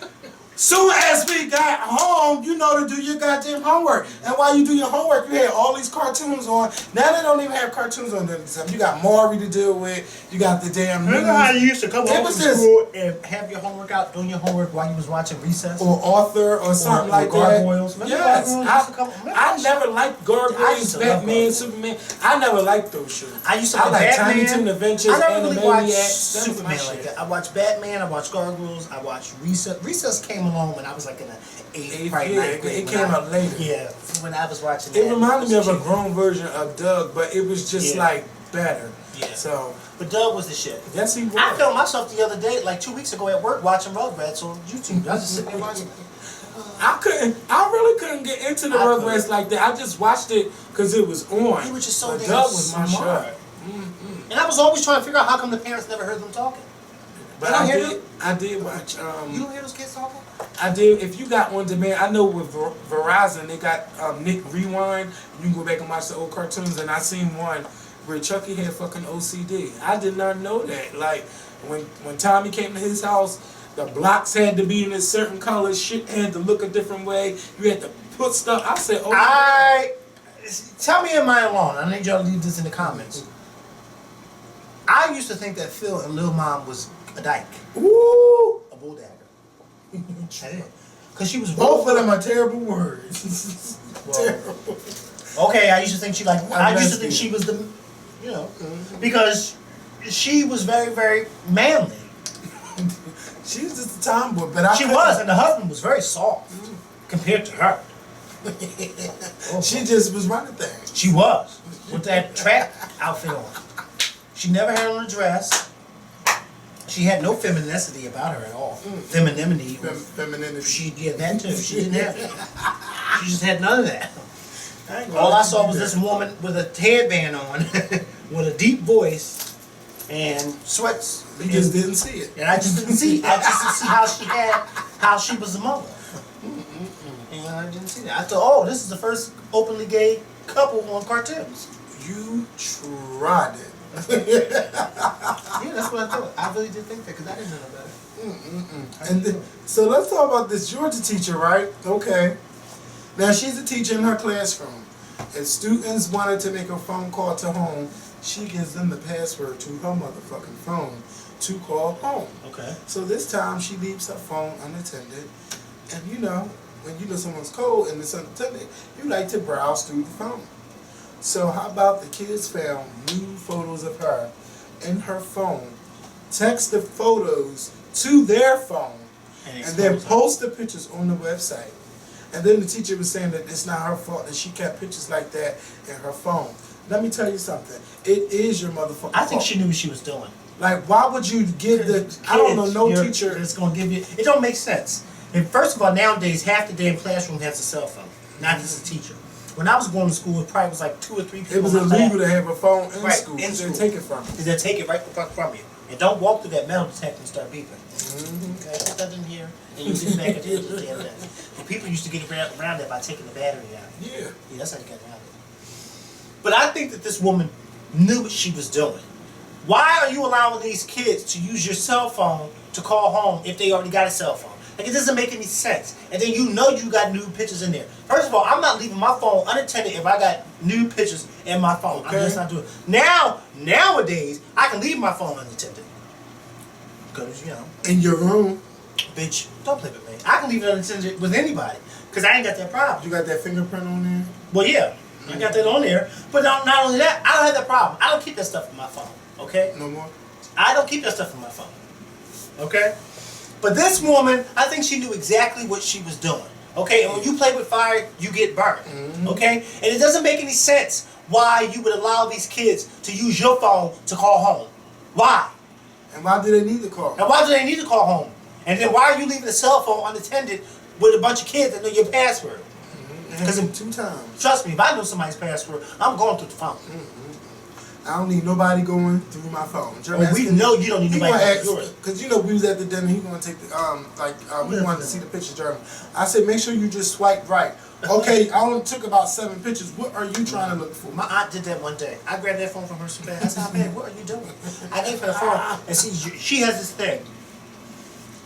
soon as we got home, you know to do your goddamn homework. And while you do your homework, you had all these cartoons on. Now they don't even have cartoons on during the time. You got Maury to deal with. You got the damn news. Remember how you used to come home from just, school and have your homework out, doing your homework while you was watching Recess? Or Author or something like Gargoyles. that. Remember Yes. Gargoyles? I never liked Gargoyles, Batman, Superman. I never liked those shows. I used to like like Batman. Tiny Toon Adventures, I never really watched Animaniacs. Superman like that. I watched Batman, I watched Gargoyles, I watched Recess. Recess came along when I was like in the 8th, probably 9th grade. It came out later. Yeah, when I was watching It that. reminded me of a grown version of Doug, but it was just like better. Yeah. So, but Doug was the shit. Yes, he was. I filmed myself the other day, like 2 weeks ago at work, watching Rugrats on YouTube. I was just sitting there watching. I really couldn't get into the Rugrats like that. I just watched it because it was on. He was just so but damn Doug was my smart. shot. And I was always trying to figure out how come the parents never heard them talking. But I did watch. You don't hear those kids talking? I did. If you got on demand, I know with Verizon they got Nick Rewind. You can go back and watch the old cartoons, and I seen one where Chucky had fucking OCD. I did not know that. Like when Tommy came to his house, the blocks had to be in a certain color. Shit had to look a different way. You had to put stuff. I said, oh. Tell me in my lawn. I need y'all to leave this in the comments. I used to think that Phil and Lil Mom was a dyke. Ooh. A bulldagger. I did. Because she was both of them are terrible words. Terrible. Okay, I used to think I used to think she was the, you know, because she was very, very manly. She was just a tomboy, but she was, and the husband was very soft compared to her. She just was running things. She was, with that trap outfit on. She never had on a dress. She had no femininity about her at all. Femininity. Femininity. That too. She didn't have it. She just had none of that. All I saw was this woman with a headband on, with a deep voice, and sweats. You just didn't see it. And I just didn't see it. I just didn't see how she was a mother. And I didn't see that. I thought, oh, this is the first openly gay couple on cartoons. You tried it. Yeah, that's what I thought. I really did think that because I didn't know about it. And so let's talk about this Georgia teacher, right? Okay. Now she's a teacher in her classroom. If students wanted to make a phone call to home, she gives them the password to her motherfucking phone to call home. Okay. So this time she leaves her phone unattended, and you know, when you know someone's cold and it's unattended, you like to browse through the phone. So how about the kids found new photos of her in her phone, text the photos to their phone, and then post the pictures on the website. And then the teacher was saying that it's not her fault that she kept pictures like that in her phone. Let me tell you something. It is your motherfucking fault. I think she knew what she was doing. Like, why would you give the... I don't know no teacher... It's going to give you... It don't make sense. And first of all, nowadays, half the damn classroom has a cell phone. Not just a teacher. When I was going to school, it probably was like 2 or 3 people. It was illegal to have a phone in school. In school. They take it from you. They take it right from you. And don't walk through that metal detector and start beeping. Okay, put that in here, and you get back at the end of the damn day. And people used to get around that by taking the battery out. Yeah. Yeah, that's how you got around it. But I think that this woman knew what she was doing. Why are you allowing these kids to use your cell phone to call home if they already got a cell phone? Like, it doesn't make any sense. And then you know you got nude pictures in there. First of all, I'm not leaving my phone unattended if I got nude pictures in my phone. Okay. I'm just not doing it. Nowadays, I can leave my phone unattended. Because, you know. In your room. Bitch, don't play with me. I can leave it unattended with anybody. Because I ain't got that problem. You got that fingerprint on there? Well, yeah. I got that on there. But not only that, I don't have that problem. I don't keep that stuff in my phone. Okay? No more? I don't keep that stuff in my phone. Okay? But this woman, I think she knew exactly what she was doing. Okay? And when you play with fire, you get burned. Okay? And it doesn't make any sense why you would allow these kids to use your phone to call home. Why? And why do they need to call? And why do they need to call home? And then why are you leaving a cell phone unattended with a bunch of kids that know your password? Because 2 times. Trust me, if I know somebody's password, I'm going through the phone. I don't need nobody going through my phone. We know you don't need nobody going through yours. Because you know we was at the dinner. He gonna take the we wanted to see the picture journal. I said make sure you just swipe right. Okay, I only took about 7 pictures. What are you trying to look for? My aunt did that one day. I grabbed that phone from her so bad. I said, man, what are you doing? I gave her the phone, and she has this thing.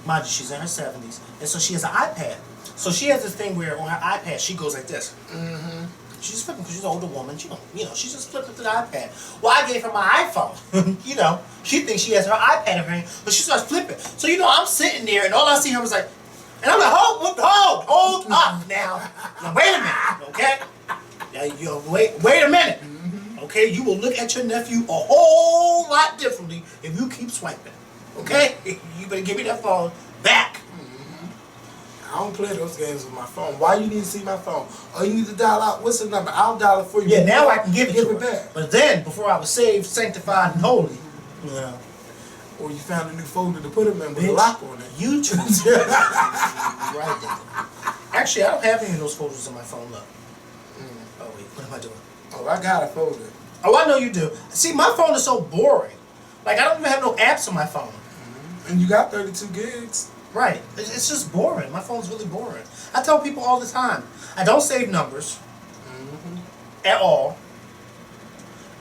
Mind you, she's in her 70s, and so she has an iPad. So she has this thing where on her iPad she goes like this. She's flipping because she's an older woman. She don't, she's just flipping through the iPad. Well, I gave her my iPhone. She thinks she has her iPad in her hand, but she starts flipping. So I'm sitting there, and all I see her was like, and I'm like, hold up now. Now wait a minute, okay? Now wait a minute, okay? You will look at your nephew a whole lot differently if you keep swiping, okay? You better give me that phone back. I don't play those games with my phone. Why you need to see my phone? Oh, you need to dial out. What's the number? I'll dial it for you. Yeah, now I can give it back. But then, before I was saved, sanctified, and holy, or you found a new folder to put them in with a lock on it. You too. Right there. Actually, I don't have any of those folders on my phone. Look. Oh wait, what am I doing? Oh, I got a folder. Oh, I know you do. See, my phone is so boring. Like, I don't even have no apps on my phone. And you got 32 gigs. Right. It's just boring. My phone's really boring. I tell people all the time, I don't save numbers at all.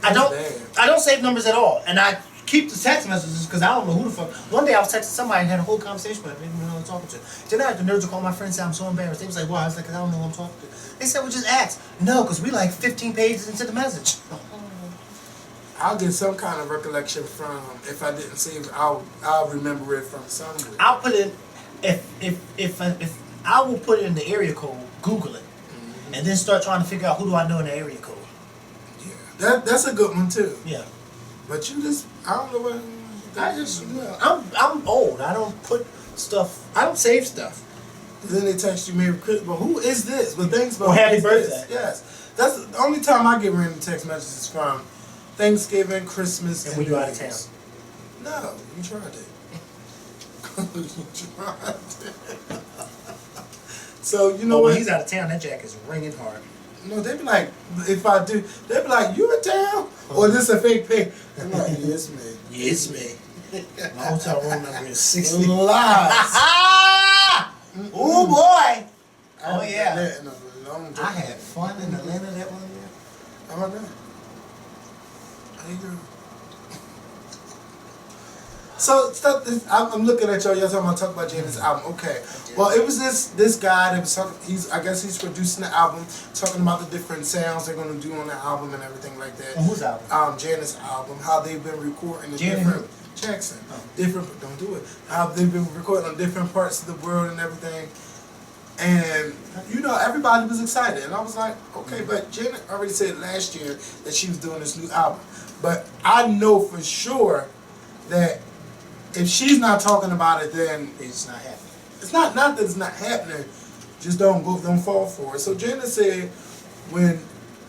I don't save numbers at all. And I keep the text messages because I don't know who the fuck. One day I was texting somebody and had a whole conversation with them. I didn't even know who I'm talking to. Then I had the nerves to call my friend and say, I'm so embarrassed. They was like, why? I was like, I don't know who I'm talking to. They said, well, just ask. No, because we like 15 pages into the message. I'll get some kind of recollection from, if I didn't save it, I'll remember it from somewhere. I'll put it, if I will put it in the area code, Google it, and then start trying to figure out who do I know in the area code. Yeah, that's a good one too. Yeah. But you just, I don't know what. I'm old. I don't put stuff. I don't save stuff. Then they text you Merry Christmas. Well, who is this? But thanks, Well, happy birthday. This? Yes, that's the only time I get random text messages from. Thanksgiving, Christmas, and when you out of town. No, you tried it. You tried it. So you know when what? he's out of town, that jack is ringing hard. No, they be like, if I do, they be like, you in town? Or this a fake pay? I'm like, yes, me. Yes, me. My hotel room number is 60. Lies. Oh boy. Oh I yeah. I had fun in Atlanta that one year. How about that? So I'm looking at y'all talking about talk about Jada's album. Okay, well it was this guy that was talking. I guess he's producing the album, talking about the different sounds they're gonna do on the album and everything like that. And whose album? Jada's album. How they've been recording the Janet different Jackson, different. Don't do it. How they've been recording on different parts of the world and everything. And everybody was excited, and I was like, okay, but Janet already said last year that she was doing this new album. But I know for sure that if she's not talking about it, then it's not happening. It's not that it's not happening. Just don't fall for it. So Janet said when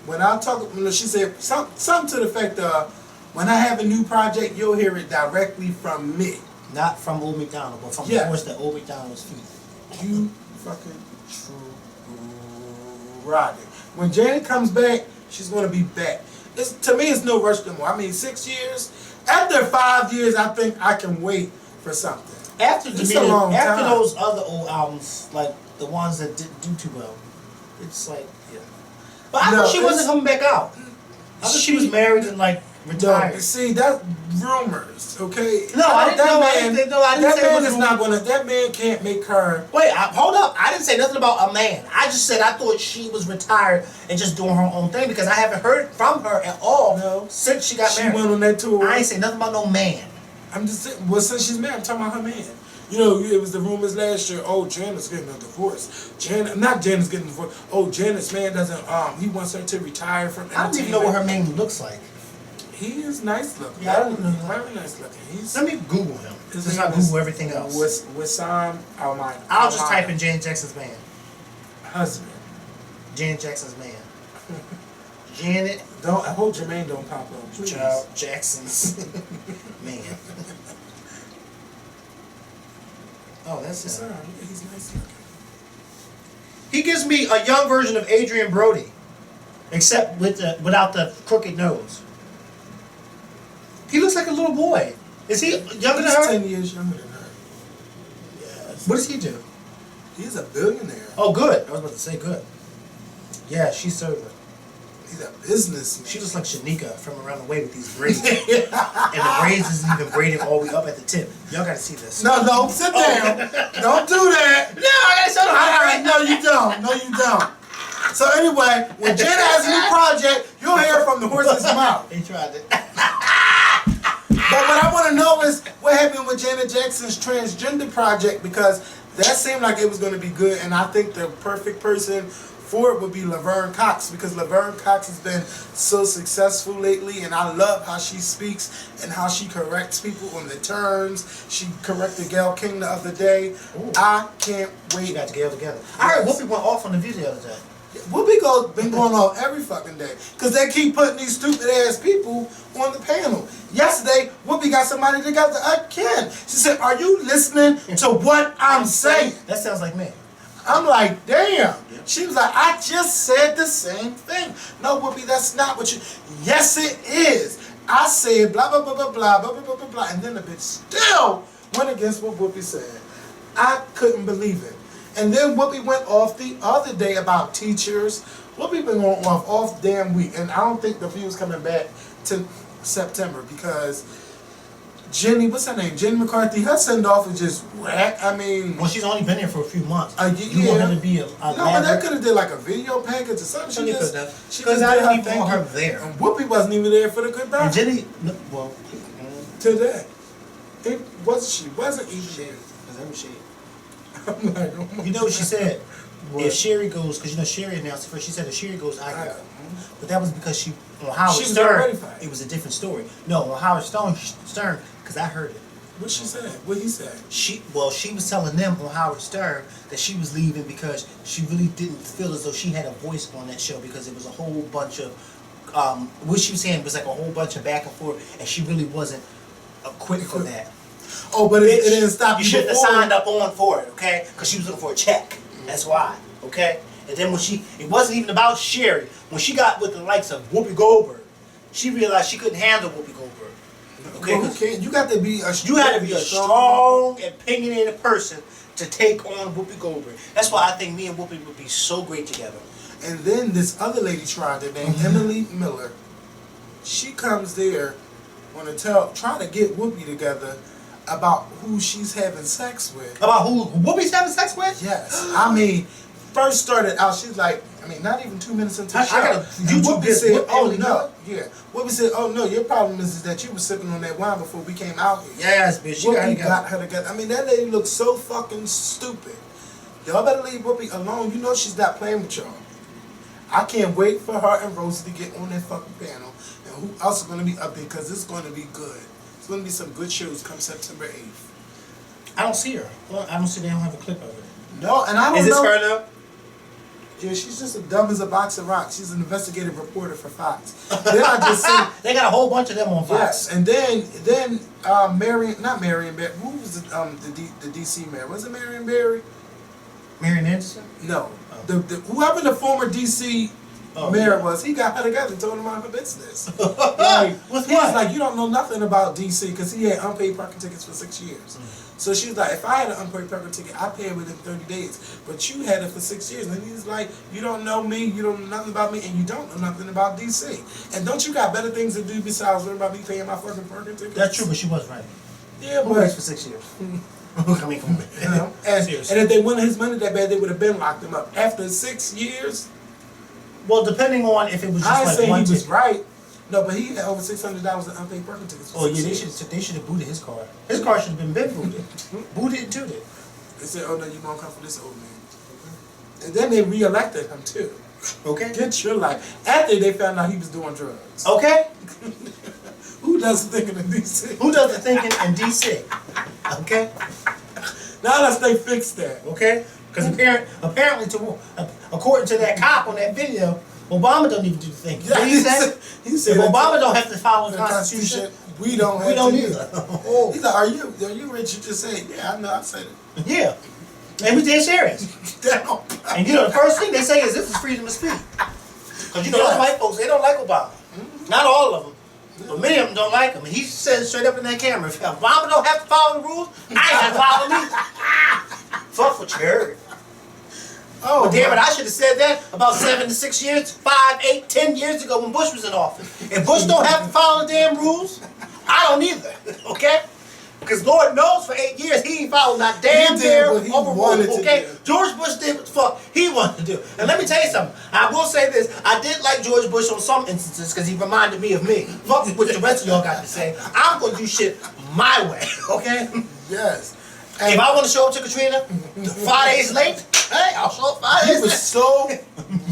I talk, she said something to the effect of, when I have a new project, you'll hear it directly from me, not from Old McDonald, but from the horse that Old McDonald's feet. You fucking true right. When Janet comes back, she's gonna be back. To me, it's no rush no more. I mean, 6 years. After 5 years, I think I can wait for something. After time. Those other old albums, like the ones that didn't do too well, it's like, yeah. But I thought she wasn't coming back out. I thought she was married and like retired. No, see, that's rumors, okay? No, I didn't know. I didn't That say it man was is not gonna. That man can't make her. Wait, hold up. I didn't say nothing about a man. I just said I thought she was retired and just doing her own thing because I haven't heard from her at all since she got married. She went on that tour. I ain't say nothing about no man. I'm just saying, well, since she's married, I'm talking about her man. You know, it was the rumors last year. Oh, Janet's getting a divorce. Janet's getting a divorce. Oh, Janet's man doesn't. He wants her to retire from. I don't even know what her man looks like. He is nice looking. Yeah, I don't know. Very nice looking. Let me Google him. Since I Google everything else. Wissam Almond. I'll just type in Janet Jackson's man. Husband. Janet Jackson's man. Janet. Don't. I hope Jermaine don't pop up. Please. Child Jackson's man. Oh, that's him. He's nice looking. He gives me a young version of Adrian Brody, except without the crooked nose. He looks like a little boy. Is he younger than her? 10 years younger than her. Yes. What does he do? He's a billionaire. Oh, good. I was about to say good. Yeah, she's serving. He's a businessman. She looks like Shanika from Around the Way with these braids. And the braids isn't even braided all the way up at the tip. Y'all gotta see this. No, sit down. Don't do that. No, I gotta show them. All right, no, you don't. No, you don't. So anyway, when Jenna has a new project, you'll hear from the horse's mouth. He tried it. But what I want to know is what happened with Janet Jackson's transgender project, because that seemed like it was going to be good, and I think the perfect person for it would be Laverne Cox, because Laverne Cox has been so successful lately, and I love how she speaks and how she corrects people on the terms. She corrected Gayle King the other day. Ooh. I can't wait. She got Gayle together. I heard Whoopi went off on the video the other day. Whoopi been going off every fucking day because they keep putting these stupid ass people on the panel. Yesterday, Whoopi got somebody together again. She said, "Are you listening to what I'm saying?" That sounds like me. I'm like, damn. She was like, "I just said the same thing." No, Whoopi, that's not what you. Yes, it is. I said blah blah blah blah blah blah blah blah blah, and then the bitch still went against what Whoopi said. I couldn't believe it. And then Whoopi went off the other day about teachers. Whoopi been going off all damn week, and I don't think the view's coming back to September because Jenny, what's her name? Jenny McCarthy. Her send off is just whack. I mean, well, she's only been here for a few months. You want her to be a no, but they could have did like a video package or something. She just because I didn't even want her there. And Whoopi wasn't even there for the goodbye. And Jenny, well, today, it was she wasn't even there. I'm like, oh my you know what she said? What? If Sherry goes, because you know Sherry announced it first. She said if Sherry goes, I go. But that was because she on Howard She was Stern. ready for it. It was a different story. No, on Howard Stern, because I heard it. What she said? What he said? She was telling them on Howard Stern that she was leaving because she really didn't feel as though she had a voice on that show because it was a whole bunch of what she was saying was like a whole bunch of back and forth, and she really wasn't equipped for that. Oh, but it didn't stop you. You shouldn't have signed up on for it, okay? Because she was looking for a check. That's why, okay? And then when it wasn't even about Sherry. When she got with the likes of Whoopi Goldberg, she realized she couldn't handle Whoopi Goldberg. Okay, well, you got to be a strong, opinionated person to take on Whoopi Goldberg. That's why I think me and Whoopi would be so great together. And then this other lady tried it named Emily Miller. She comes there, trying to get Whoopi together about who she's having sex with. About who Whoopi's having sex with? Yes. I mean, first started out, she's like, not even 2 minutes into the show. I got a YouTube Whoopi said, oh no. Yeah. Whoopi said, oh no, your problem is that you were sipping on that wine before we came out here. Yes, bitch. Whoopi got her together. I mean, that lady looks so fucking stupid. Y'all better leave Whoopi alone. You know she's not playing with y'all. I can't wait for her and Rosie to get on that fucking panel. And who else is going to be up there, because it's going to be good. It's going to be some good shows come September 8th. I don't see her. Well, I don't see they don't have a clip of it. No, and I don't know. Is this her though? Yeah, she's just as dumb as a box of rocks. She's an investigative reporter for Fox. Then I just see they got a whole bunch of them on Fox. Yes, and then not Marion Barry. Who was the DC mayor? Was it Marion Barry? Marion Anderson? No, whoever the former DC Mayor was. He got her together and told him about her business. Like, With he was what? like, you don't know nothing about DC because he had unpaid parking tickets for 6 years. So she was like, if I had an unpaid parking ticket, I pay it within 30 days. But you had it for 6 years. And he's like, you don't know me, you don't know nothing about me, and you don't know nothing about DC. And don't you got better things to do besides worrying about me paying my fucking parking tickets? That's true, but she was right. Yeah, Who but waits for 6 years? I mean, come on. you know, and if they wanted his money that bad, they would have been locked him up. After 6 years, Well, depending on if it was just I ain't like saying one he was ticket. right. No, but he had over $600 in unpaid parking tickets. For Oh yeah, 6 they years. should have booted his car. His car should have been booted. Booted and tooted. They said, "Oh no, you won't come for this old man." And then they reelected him too. Okay. Get your life. After they found out he was doing drugs. Okay. Who does the thinking in DC? Who does the thinking in DC? Okay. Now let's they fix that. Okay. Because apparently, according to that cop on that video, Obama don't even do the thinking. Yeah, What did he say? He said If that Obama don't have to follow the Constitution, we don't. we have don't to either. Oh. He's like, are you rich? You just said, yeah, I know. I said it. Yeah. And we dead serious. Down. And you know, the first thing they say is this is freedom of speech. Because you know, those white folks, they don't like Obama. Not all of them. But many of them don't like him. And he said straight up in that camera, if Obama don't have to follow the rules, I ain't got to follow me. Fuck what you heard. Oh, But damn it, I should have said that about 7 to 6 years, 5, 8, 10 years ago when Bush was in office. If Bush don't have to follow the damn rules, I don't either. Okay? Because Lord knows for 8 years he ain't followed not damn He did near what he over wanted rules. to Okay? do. George Bush did what the fuck he wanted to do. And let me tell you something. I will say this. I did like George Bush on some instances because he reminded me of me. Fuck what the rest of y'all got to say. I'm going to do shit my way. Okay? Yes. If I want to show up to Katrina 5 days late, hey, I'll show up 5 He days was late. so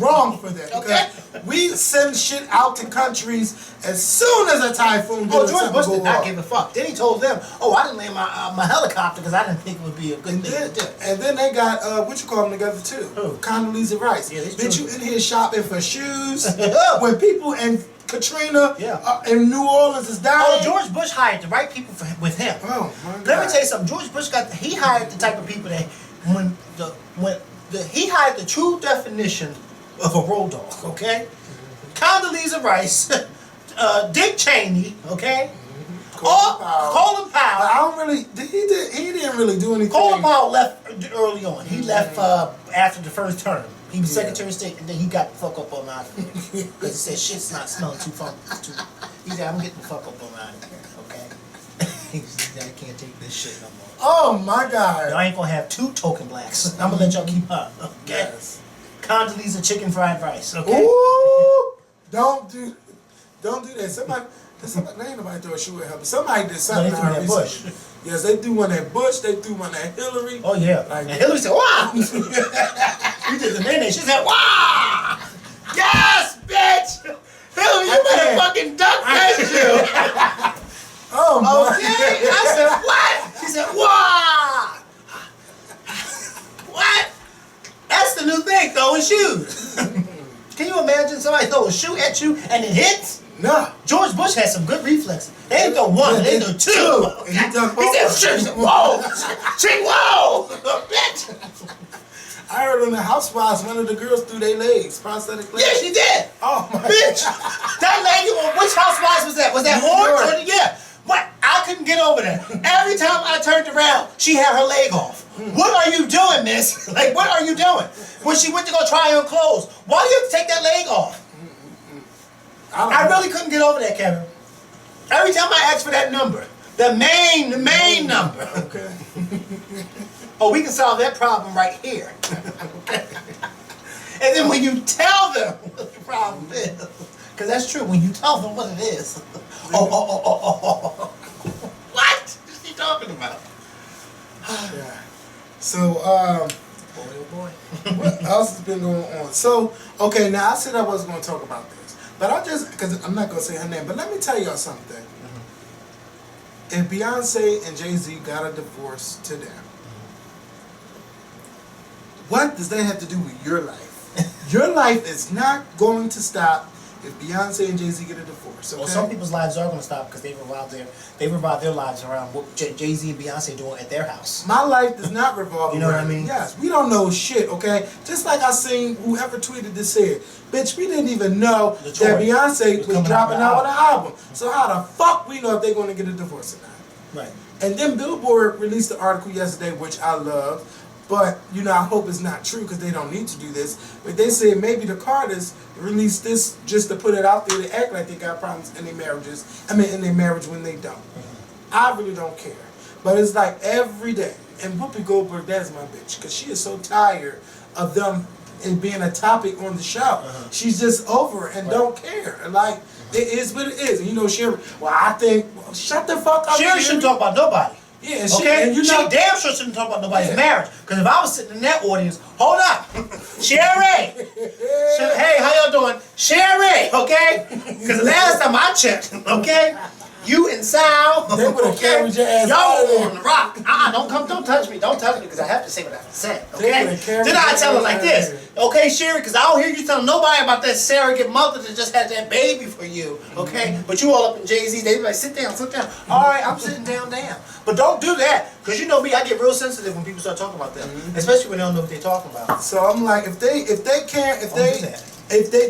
wrong for that. Okay. Because we send shit out to countries as soon as a typhoon Oh, goes George Bush did not off. give a fuck. Then he told them, "Oh, I didn't land my helicopter because I didn't think it would be a good thing to do." And then they got what you call them together too. Who? Condoleezza Rice. Yeah, they Bitch, you true. in here shopping for shoes when people in Katrina Yeah. in New Orleans is dying. Oh, George Bush hired the right people with him. Oh my God. Let me tell you something. George Bush he hired the type of people that he hired the true definition of a road dog. Okay, Condoleezza Rice, Dick Cheney. Okay, Colin Powell. I don't really. He didn't really do anything. Colin Powell left early on. He left after the first term. He was Secretary of State, and then he got the fuck up on out of there. Because he said, shit's not smelling too funky. He said, I'm getting the fuck up on out of here, okay? He said, I can't take this shit no more. Oh my God. I ain't gonna have 2 token blacks. I'm gonna let y'all keep up, okay? Yes. Condoleezza chicken fried rice, okay? Ooh, don't do that. Somebody, there ain't nobody throw a shoe at her, but somebody did something No, to they her threw that recently. Yes, they threw one at Bush. They threw one at Hillary. Oh, yeah. Like, And Hillary said, wow! He did the nene. She said, wow! Yes, bitch! Hillary, you better fucking duck that shit! oh my. Okay? I said, what? She said, wow! What? That's the new thing, throwing shoes. Can you imagine somebody throw a shoe at you and it hits? Nah. George Bush had some good reflexes. They didn't throw one, they threw 2. And he done He said, shit, whoa! Chick, whoa! Bitch! I heard on the Housewives, one of the girls threw their legs, prosthetic legs. Yeah, she did. Oh my Bitch! That lady, which housewives was that? Was that New Orange? York. Or yeah. What? I couldn't get over that. Every time I turned around, she had her leg off. What are you doing, miss? Like, what are you doing? When she went to go try on clothes, why do you have to take that leg off? I really couldn't get over that, Kevin. Every time I asked for that number, the main number. Okay. Oh, we can solve that problem right here. And then when you tell them what the problem is, because that's true, when you tell them what it is. Oh. What is he talking about? Yeah. So, Boy. what else has been going on? So, okay, now I said I wasn't going to talk about this, but because I'm not going to say her name, but let me tell y'all something. If Beyonce and Jay-Z got a divorce today, what does that have to do with your life? Your life is not going to stop if Beyonce and Jay-Z get a divorce. Okay? Well, some people's lives are going to stop because they revolve their lives around what Jay-Z and Beyonce doing at their house. My life does not revolve You know around what I mean? Yes, we don't know shit, okay? Just like I seen whoever tweeted this said, bitch, we didn't even know that Beyonce was dropping out with an album. So how the fuck we know if they're going to get a divorce or not? Right. And then Billboard released the article yesterday, which I love. But, you know, I hope it's not true because they don't need to do this. But they said maybe the Carters released this just to put it out there to act like they got problems in their marriages. In their marriage when they don't. I really don't care. But it's like every day. And Whoopi Goldberg, that is my bitch. Because she is so tired of them and being a topic on the show. She's just over it and don't care. Like, it is what it is. And you know, Sherry, I think, shut the fuck up. Sherry shouldn't talk about nobody. Yeah, Okay, and you know, she damn sure shouldn't talk about nobody's marriage. Because if I was sitting in that audience, hold up, Sherry, hey, how y'all doing, Sherry? Okay, because last time I checked, okay, you and Sal, they would have carried your ass y'all out of there. on the rock. Don't touch me, because I have to say what I have to say. Okay, They would've carried then I your tell her ass like out of this, there. okay, Sherry, because I don't hear you telling nobody about that surrogate mother that just had that baby for you. Okay, but you all up in Jay-Z, they be like, sit down. All right, I'm sitting down. But don't do that, because you know me, I get real sensitive when people start talking about that, especially when they don't know what they're talking about. So I'm like, if they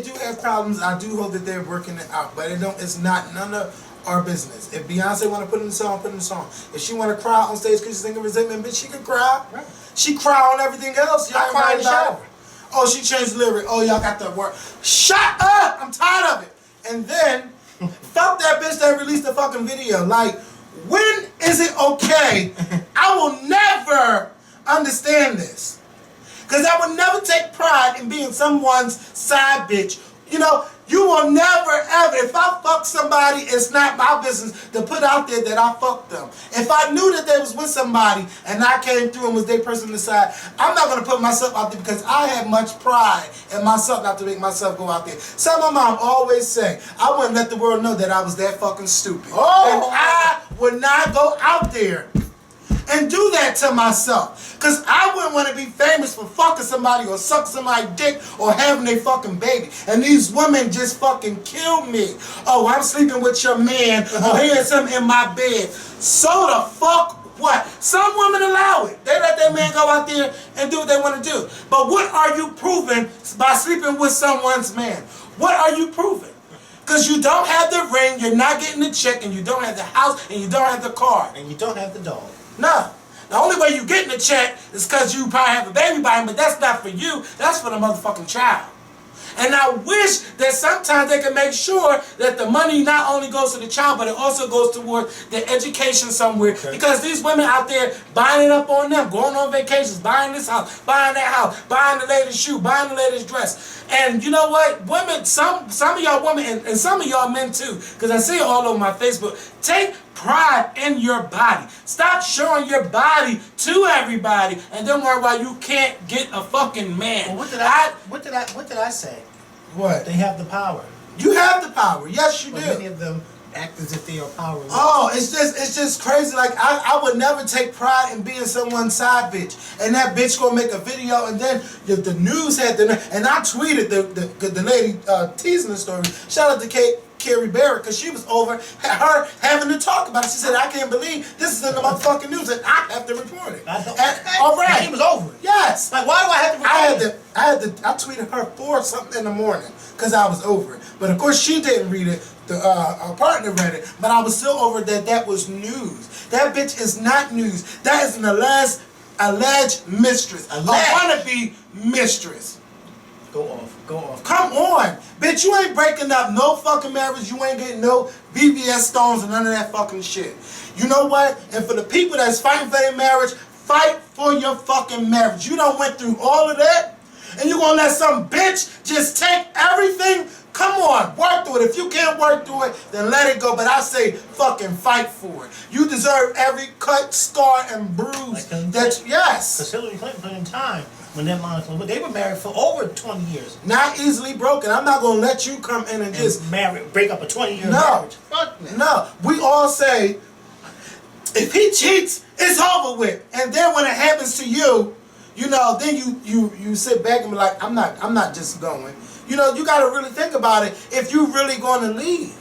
do have problems, I do hope that they're working it out. But it's not none of our business. If Beyonce want to put in the song, put in the song. If she want to cry on stage because she's thinking resentment, bitch, she can cry. Right. She cry on everything else. Y'all I cry in the shower. Oh, she changed the lyric. Oh, y'all got the word. Shut up! I'm tired of it. And then, fuck that bitch that released the fucking video. Like, when is it okay? I will never understand this. Because I would never take pride in being someone's side bitch. You know, you will never ever, if I fuck somebody, it's not my business to put out there that I fucked them. If I knew that they was with somebody and I came through and was their person to the side, I'm not going to put myself out there because I have much pride in myself not to make myself go out there. So my mom always say, I wouldn't let the world know that I was that fucking stupid. And I would not go out there and do that to myself. Because I wouldn't want to be famous for fucking somebody or sucking somebody's dick or having their fucking baby. And these women just fucking kill me. Oh, I'm sleeping with your man or he had something in my bed. So the fuck what? Some women allow it. They let their man go out there and do what they want to do. But what are you proving by sleeping with someone's man? What are you proving? Because you don't have the ring, you're not getting the check, and you don't have the house, and you don't have the car. And you don't have the dog. No. The only way you getting a check is because you probably have a baby by him, but that's not for you. That's for the motherfucking child. And I wish that sometimes they can make sure that the money not only goes to the child, but it also goes toward the education somewhere. Okay. Because these women out there buying it up on them, going on vacations, buying this house, buying that house, buying the latest shoe, buying the latest dress. And you know what? Women, some of y'all women, and some of y'all men too, because I see it all over my Facebook, take pride in your body. Stop showing your body to everybody and then worry why you can't get a fucking man. Well, what did I say? What? They have the power. You have the power. Yes, you do. Many of them act as if they are powerless. Oh, it's just crazy. Like I would never take pride in being someone's side bitch, and that bitch gonna make a video, and then the news had the, and I tweeted the lady teasing the story. Shout out to Carrie Barrett, because she was over her having to talk about it. She said, I can't believe this is in the motherfucking news and I have to report it. All right. She was over it. Yes. Like, why do I have to report it? I tweeted her 4-something in the morning because I was over it. But of course she didn't read it. Our partner read it. But I was still over that was news. That bitch is not news. That is an alleged mistress. A wannabe mistress. Go off. Come on. Bitch, you ain't breaking up no fucking marriage. You ain't getting no VMAS stones and none of that fucking shit. You know what? And for the people that's fighting for their marriage, fight for your fucking marriage. You done went through all of that, and you gonna let some bitch just take everything? Come on, work through it. If you can't work through it, then let it go. But I say fucking fight for it. You deserve every cut, scar, and bruise. Yes. Because Hillary Clinton put in time when that Monica, but they were married for over 20 years. Not easily broken. I'm not gonna let you come in and just break up a 20-year marriage. Fuck that. No. We all say, if he cheats, it's over with. And then when it happens to you, you know, then you sit back and be like, I'm not just going. You know, you got to really think about it if you're really going to leave.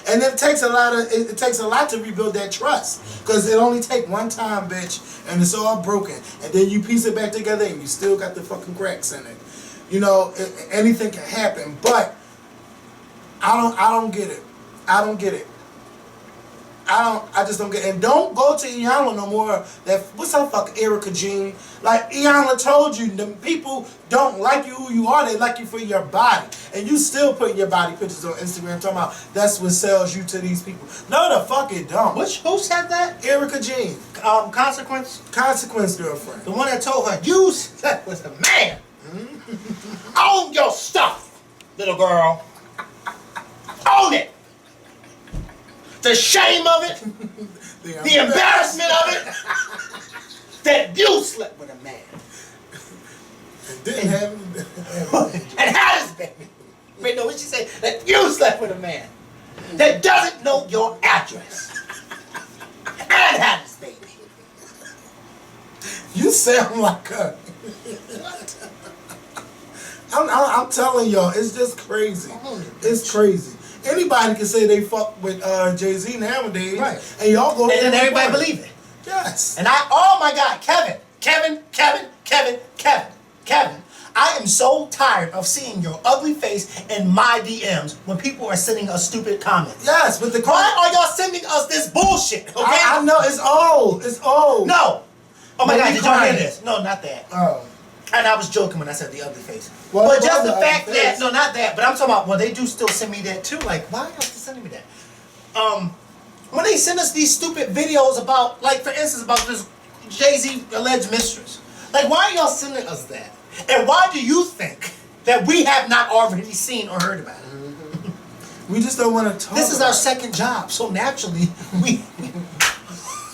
And it takes a lot to rebuild that trust, because it only take one time, bitch, and it's all broken, and then you piece it back together and you still got the fucking cracks in it. You know, anything can happen, but I don't get it. I don't get it. I just don't get it. And don't go to Iyanla no more. That what's up, fucking Erica Jean? Like Iyanla told you, the people don't like you who you are. They like you for your body, and you still putting your body pictures on Instagram talking about that's what sells you to these people. No, the fuck it don't. Who said that? Erica Jean, Consequence girlfriend, the one that told her you slept with a man. Own your stuff, little girl. Own it. The shame of it, the embarrassment of it, that you slept with a man. And didn't have and had his baby. Wait, no, what she say? That you slept with a man that doesn't know your address. And had his baby. You sound like a... I'm telling y'all, it's just crazy. It's crazy. Anybody can say they fuck with Jay-Z nowadays, right? And y'all go and then everybody believe it. Yes. And oh my God, Kevin. I am so tired of seeing your ugly face in my DMs when people are sending us stupid comments. Yes, but why are y'all sending us this bullshit? Okay, I know it's old. It's old. No. Oh my God, did y'all hear this? No, not that. Oh. And I was joking when I said the ugly face. Well, but just the fact that, no, not that, but I'm talking about, well, they do still send me that too. Like, why are y'all still sending me that? When they send us these stupid videos about, like, for instance, about this Jay-Z alleged mistress. Like, why are y'all sending us that? And why do you think that we have not already seen or heard about it? Mm-hmm. We just don't want to talk. This is our second job, so naturally, we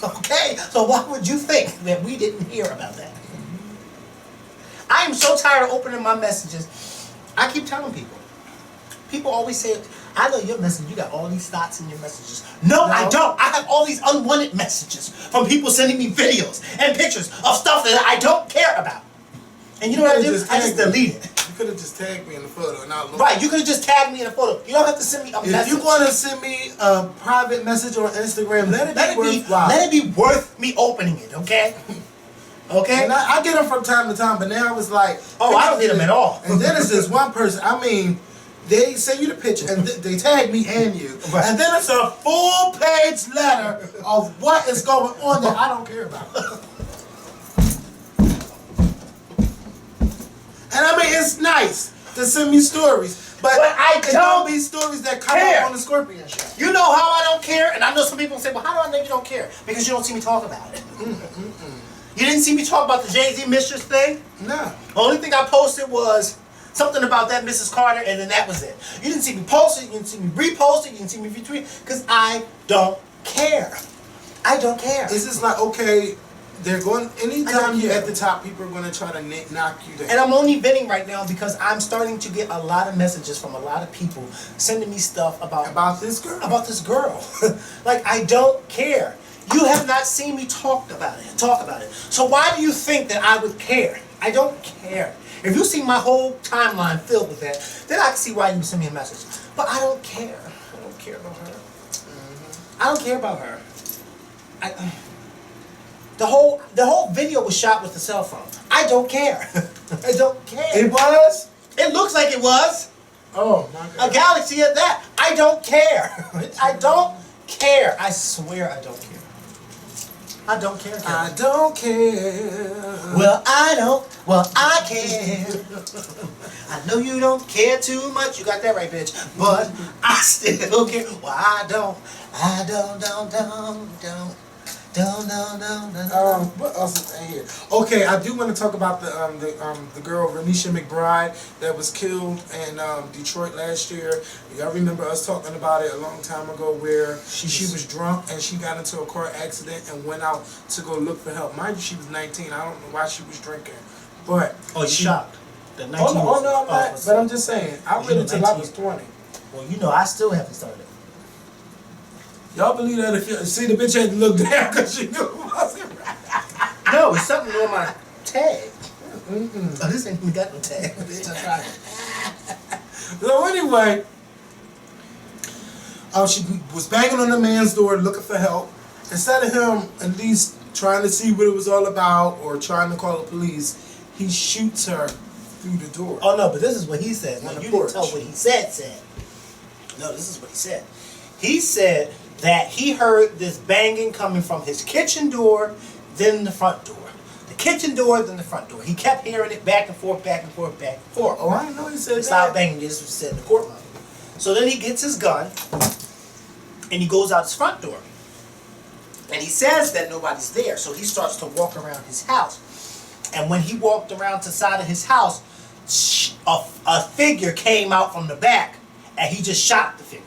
okay? So why would you think that we didn't hear about that? I am so tired of opening my messages. I keep telling people. People always say, I know your message, you got all these thoughts in your messages. No, I don't. I have all these unwanted messages from people sending me videos and pictures of stuff that I don't care about. And you know what I do? I just delete it. You could have just tagged me in the photo and I'll look. Right, you could have just tagged me in a photo. You don't have to send me a message. If you want to send me a private message on Instagram, let it be worth me opening it, okay? Okay? And I get them from time to time, but now it's like... Oh, I don't get them at all. And then it's just one person. I mean, they send you the picture, and they tag me and you. Right. And then it's a full-page letter of what is going on that I don't care about. And I mean, it's nice to send me stories, but I don't be stories that come care. up on the Scorpion show. You know how I don't care? And I know some people say, well, how do I know you don't care? Because you don't see me talk about it. You didn't see me talk about the Jay-Z Mistress thing? No. The only thing I posted was something about that Mrs. Carter, and then that was it. You didn't see me post it, you didn't see me repost it, you didn't see me retweet, because I don't care. I don't care. It's just like, okay, they're going, anytime you're at the top, people are going to try to knock you down. And I'm only venting right now because I'm starting to get a lot of messages from a lot of people sending me stuff about this girl. About this girl. Like, I don't care. You have not seen me talk about it. So why do you think that I would care? I don't care. If you see my whole timeline filled with that, then I can see why you send me a message. But I don't care. I don't care about her. I don't care about her. The whole video was shot with a cell phone. I don't care. I don't care. It was? It looks like it was. Oh my God. A Galaxy at that. I don't care. I don't care. I swear I don't care. I don't care. I don't care. Well, I don't. Well, I care. I know you don't care too much. You got that right, bitch. But I still care. Well, I don't. What else is in here? Okay, I do want to talk about the girl Renisha McBride that was killed in Detroit last year. Y'all remember us talking about it a long time ago, where she was drunk and she got into a car accident and went out to go look for help. Mind you, she was 19. I don't know why she was drinking, but you shocked? The 19 I'm not. But I'm just saying, I read it till I was 20. Well, you know, I still haven't started. Y'all believe that if you see the bitch had to look down because she knew it wasn't right? No, it's something on my tag. Oh, this ain't even got no tag. Bitch, I tried. So anyway, she was banging on the man's door looking for help. Instead of him at least trying to see what it was all about or trying to call the police, he shoots her through the door. Oh no, but this is what he said. No, you porch. didn't tell what he said. No, this is what he said. He said that he heard this banging coming from his kitchen door, then the front door. The kitchen door, then the front door. He kept hearing it back and forth, back and forth, back and forth. Oh, I didn't know he said that. Stop banging. This was said in the courtroom. So then he gets his gun and he goes out his front door. And he says that nobody's there, so he starts to walk around his house. And when he walked around to the side of his house, a figure came out from the back, and he just shot the figure.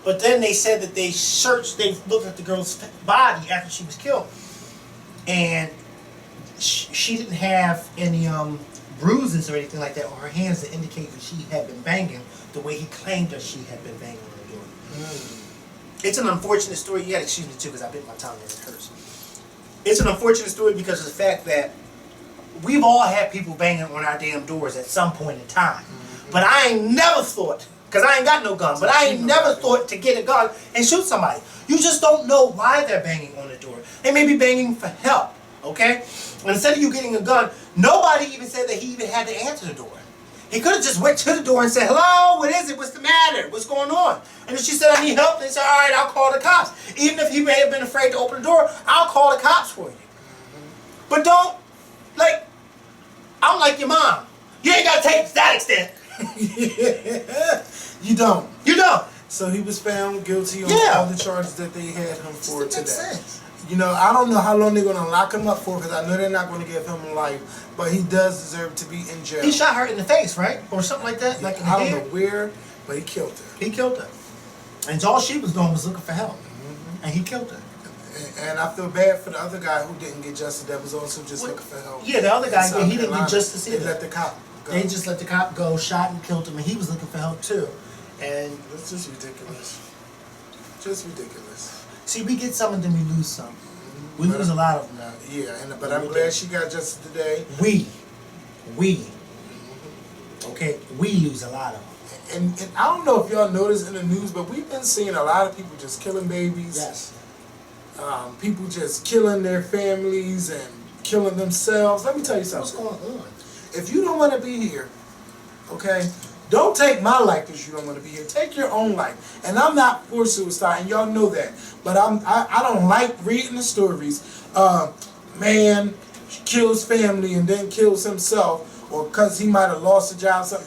But then they said that they looked at the girl's body after she was killed, and she didn't have any bruises or anything like that on her hands to indicate that she had been banging the way he claimed that she had been banging on the door. It's an unfortunate story. You gotta excuse me too, because I bit my tongue and it hurts. It's an unfortunate story because of the fact that we've all had people banging on our damn doors at some point in time. But I ain't never thought, because I ain't got no gun, but I ain't never thought to get a gun and shoot somebody. You just don't know why they're banging on the door. They may be banging for help, okay? And instead of you getting a gun, nobody even said that he even had to answer the door. He could have just went to the door and said, hello, what is it? What's the matter? What's going on? And if she said, I need help, and he said, all right, I'll call the cops. Even if he may have been afraid to open the door, I'll call the cops for you. But don't, I'm like your mom. You ain't got to take it to that extent. You don't. You don't. So he was found guilty on all the charges that they had him for today. Sense. You know, I don't know how long they're going to lock him up for because I know they're not going to give him life, but he does deserve to be in jail. He shot her in the face, right? Or something like that? Like in the I don't head? know where, but he killed her. He killed her. And all she was doing was looking for help. And he killed her. And I feel bad for the other guy who didn't get justice that was also just looking for help. Yeah, the other guy, he didn't get justice either. They let the cop go. They just let the cop go, shot and killed him, and he was looking for help too. And it's just ridiculous. Just ridiculous. See, we get some and then we lose some. We lose a lot of them now. Yeah, but I'm glad she got justice today. We lose a lot of them. And I don't know if y'all noticed in the news, but we've been seeing a lot of people just killing babies. Yes. People just killing their families and killing themselves. Let me tell you something. What's going on? If you don't want to be here, okay, don't take my life because you don't want to be here. Take your own life. And I'm not for suicide, and y'all know that. But I don't like reading the stories. Man kills family and then kills himself, or because he might have lost a job. Something.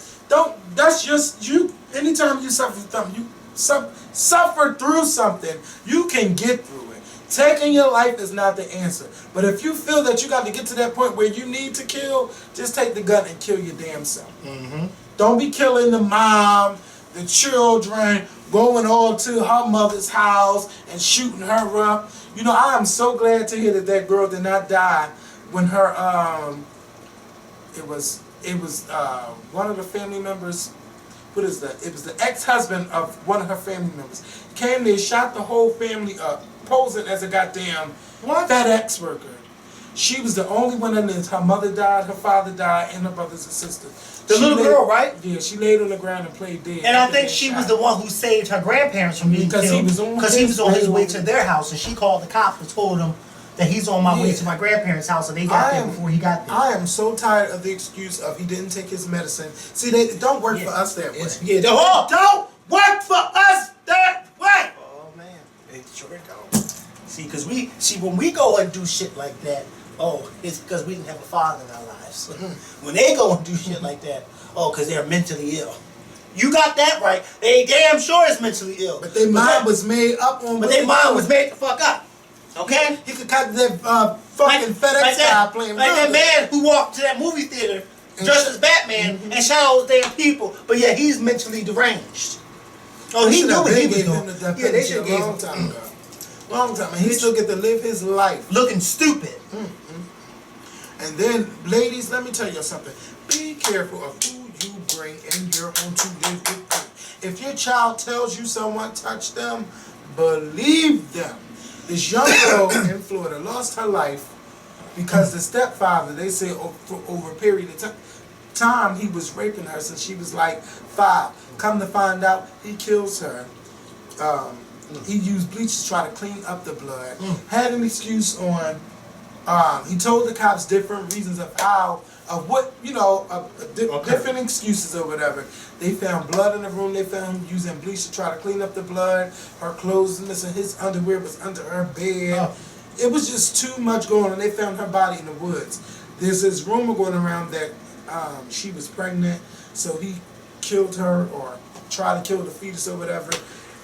That's just you. Anytime you suffer something, you suffer through something, you can get through it. Taking your life is not the answer. But if you feel that you got to get to that point where you need to kill, just take the gun and kill your damn self. Don't be killing the mom, the children, going all to her mother's house and shooting her up. You know, I am so glad to hear that that girl did not die when her it was one of the family members. What is that? It was the ex-husband of one of her family members. Came there, shot the whole family up, posing as a goddamn FedEx worker. She was the only one in this. Her mother died, her father died, and her brothers and sisters. The little girl, right? Yeah, she laid on the ground and played dead. And I think she was the one who saved her grandparents from being killed. Because he was on his way to their house, and she called the cops and told them that he's on my way to my grandparents' house, and they got there before he got there. I am so tired of the excuse of he didn't take his medicine. See, they don't work for us that way. Don't work for us that way. Oh man, it sure don't. See, because when we go and do shit like that, it's because we didn't have a father in our lives. When they go and do shit like that, because they're mentally ill. You got that right. They damn sure is mentally ill. But their mind was made up on. But their mind was made the fuck up. Okay? He could cut that fucking FedEx guy playing that man who walked to that movie theater dressed as Batman and shot all those damn people, but yeah, he's mentally deranged. Oh, he knew what he was doing. Yeah, they should have gave him a long time ago. Long time, and he still get to live his life looking stupid. And then, ladies, let me tell you something. Be careful of who you bring in your home to live with you. If your child tells you someone touched them, believe them. This young girl in Florida lost her life because the stepfather, they say over a period of time, time he was raping her since she was like 5. Come to find out, he kills her. He used bleach to try to clean up the blood. Had an excuse on. He told the cops different reasons of how, of what, you know, different excuses or whatever. They found blood in the room. They found him using bleach to try to clean up the blood. Her clothes and his underwear was under her bed. It was just too much going on. They found her body in the woods. There's this rumor going around that she was pregnant, so he killed her or tried to kill the fetus or whatever.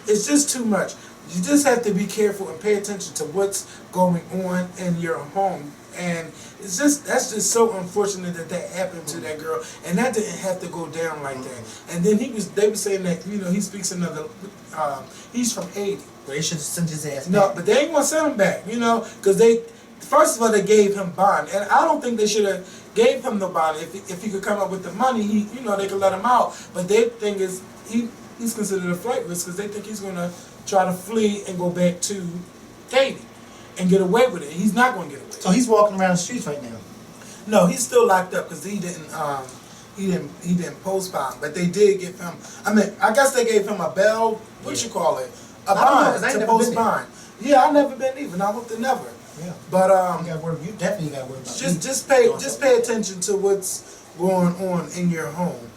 It's just too much. You just have to be careful and pay attention to what's going on in your home. And it's just, that's just so unfortunate that that happened to that girl, and that didn't have to go down like that. And then they were saying that, you know, he speaks another, he's from Haiti. Well, they should have sent his ass back. No, but they ain't gonna send him back, you know, because they, first of all, they gave him bond, and I don't think they should have gave him the bond. If he could come up with the money, you know, they could let him out. But their thing is, he's considered a flight risk because they think he's gonna try to flee and go back to Haiti and get away with it. He's not gonna get away. So he's walking around the streets right now. No, he's still locked up because he didn't post bond, but they did give him. I mean, I guess they gave him a bail. What you call it? A bond to post bond. Yeah, I never been even. I hope to never. Yeah. But you definitely got to worry about. Just pay attention to what's going on in your home.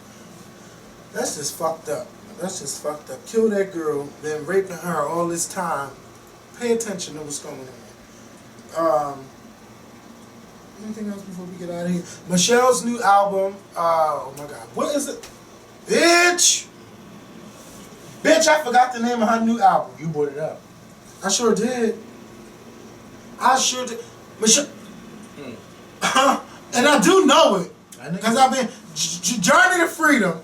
That's just fucked up. That's just fucked up. Kill that girl, then raping her all this time. Pay attention to what's going on. Anything else before we get out of here? Michelle's new album. Oh my God, what is it? Bitch, I forgot the name of her new album. You brought it up. I sure did. Michelle. And I do know it because I've been Journey to Freedom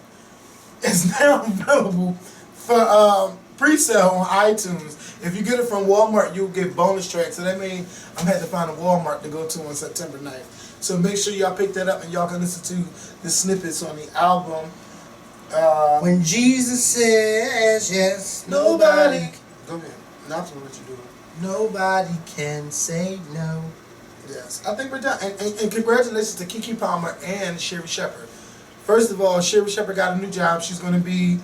is now available for pre-sale on iTunes. If you get it from Walmart, you'll get bonus tracks. So that means I'm gonna have to find a Walmart to go to on September 9th. So make sure y'all pick that up and y'all can listen to the snippets on the album. When Jesus says yes, nobody. Go ahead. Not what you doing. Nobody can say no. Yes, I think we're done. And congratulations to Keke Palmer and Sherry Shepherd. First of all, Sherry Shepherd got a new job. She's going to be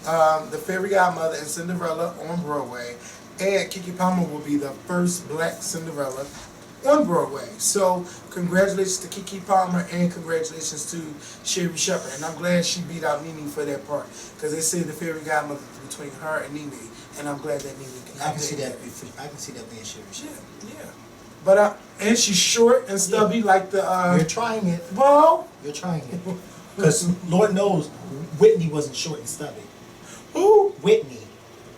the fairy godmother in Cinderella on Broadway. And Keke Palmer will be the first black Cinderella on Broadway. So congratulations to Keke Palmer and congratulations to Sherry Shepherd. And I'm glad she beat out Nene for that part. Because they say the fairy godmother between her and Nene. And I'm glad that Nene can. I can see that. I can see that being Sherry Shepherd. Yeah. But and she's short and stubby like the. You're trying it. Well, you're trying it. Because Lord knows Whitney wasn't short and stubby. Who? Whitney,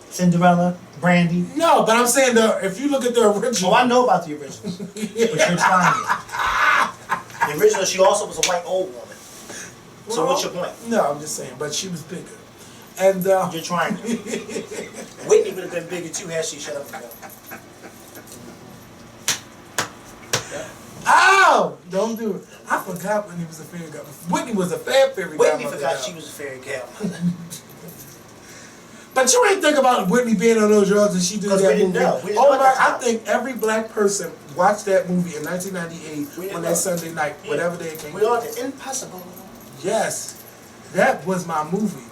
Cinderella, Brandy. No, but I'm saying if you look at the original. Oh, I know about the originals, but you're trying it. The original, she also was a white old woman. So Well, what's your point? No, I'm just saying, but she was bigger. And you're trying it. Whitney would have been bigger too had she shut up and go. Ow! Don't do it. I forgot Whitney was a fairy godmother. Whitney was a fairy godmother. Whitney forgot she was a fairy godmother. But you ain't think about Whitney being on those drugs and she did that we didn't movie. know. We didn't Oh know my! at the time. I think every black person watched that movie in 1998 on that Sunday night, whatever day it came. We are the impossible. Yes, that was my movie.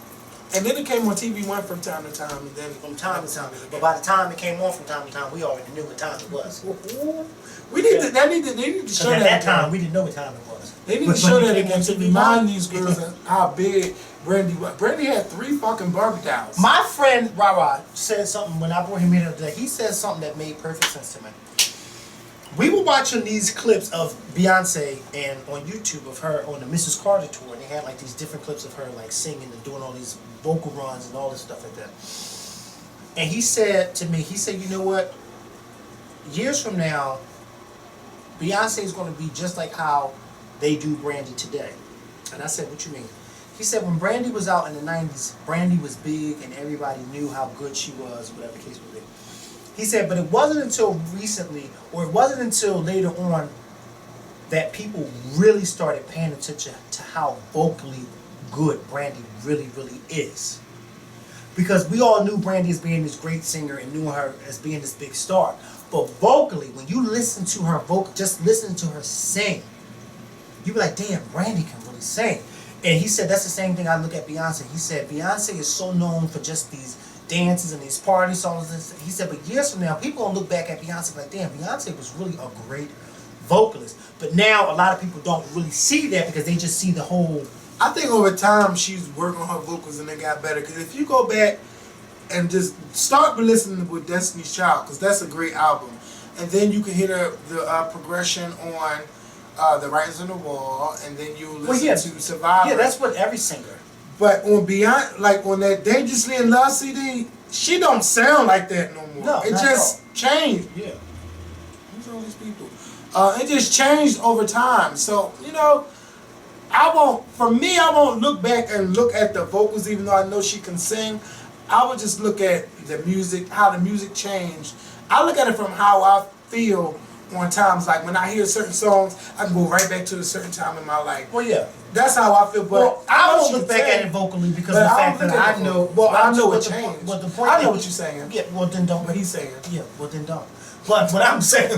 And then it came on TV One from time to time, and then From time to time. But by the time it came on from time to time, we already knew what time it was. We need to. They need to show that. At that time, we didn't know what time it was. They need to show that again to remind these girls how big Brandy was. Brandy had 3 fucking Barbie dolls. My friend Rara said something when I brought him here the other day. He said something that made perfect sense to me. We were watching these clips of Beyonce and on YouTube of her on the Mrs. Carter tour, and they had like these different clips of her like singing and doing all these vocal runs and all this stuff like that. And he said to me, he said, you know what? Years from now, Beyonce is going to be just like how they do Brandy today. And I said, what you mean? He said, when Brandy was out in the 90s, Brandy was big and everybody knew how good she was, whatever the case would be. He said, but it wasn't until recently, or it wasn't until later on, that people really started paying attention to how vocally good Brandy really, really is. Because we all knew Brandy as being this great singer and knew her as being this big star. But vocally, when you listen to her vocal, just listen to her sing, you be like, damn, Brandy can really sing. And he said that's the same thing I look at Beyonce. He said Beyonce is so known for just these dances and these party songs. He said, but years from now, people gonna look back at Beyonce like, damn, Beyonce was really a great vocalist. But now a lot of people don't really see that because they just see the whole. I think over time she's worked on her vocals and they got better. Because if you go back and just start listening with Destiny's Child, because that's a great album, and then you can hear the progression on The Writings on the Wall, and then you listen to Survivor. Yeah, that's what every singer. But on Beyond, like on that Dangerously in Love CD, she don't sound like that no more. No, it just changed. Yeah. Who's all these people? It just changed over time. So, you know, I won't look back and look at the vocals, even though I know she can sing. I would just look at the music, how the music changed. I look at it from how I feel on times. Like when I hear certain songs, I can go right back to a certain time in my life. Well, yeah. That's how I feel. But well, I won't look back at it vocally because of the fact that I know. Well, I know what changed. But the point I know what you're saying. Yeah, well then don't. What he's saying. Yeah, well then don't. But what I'm saying.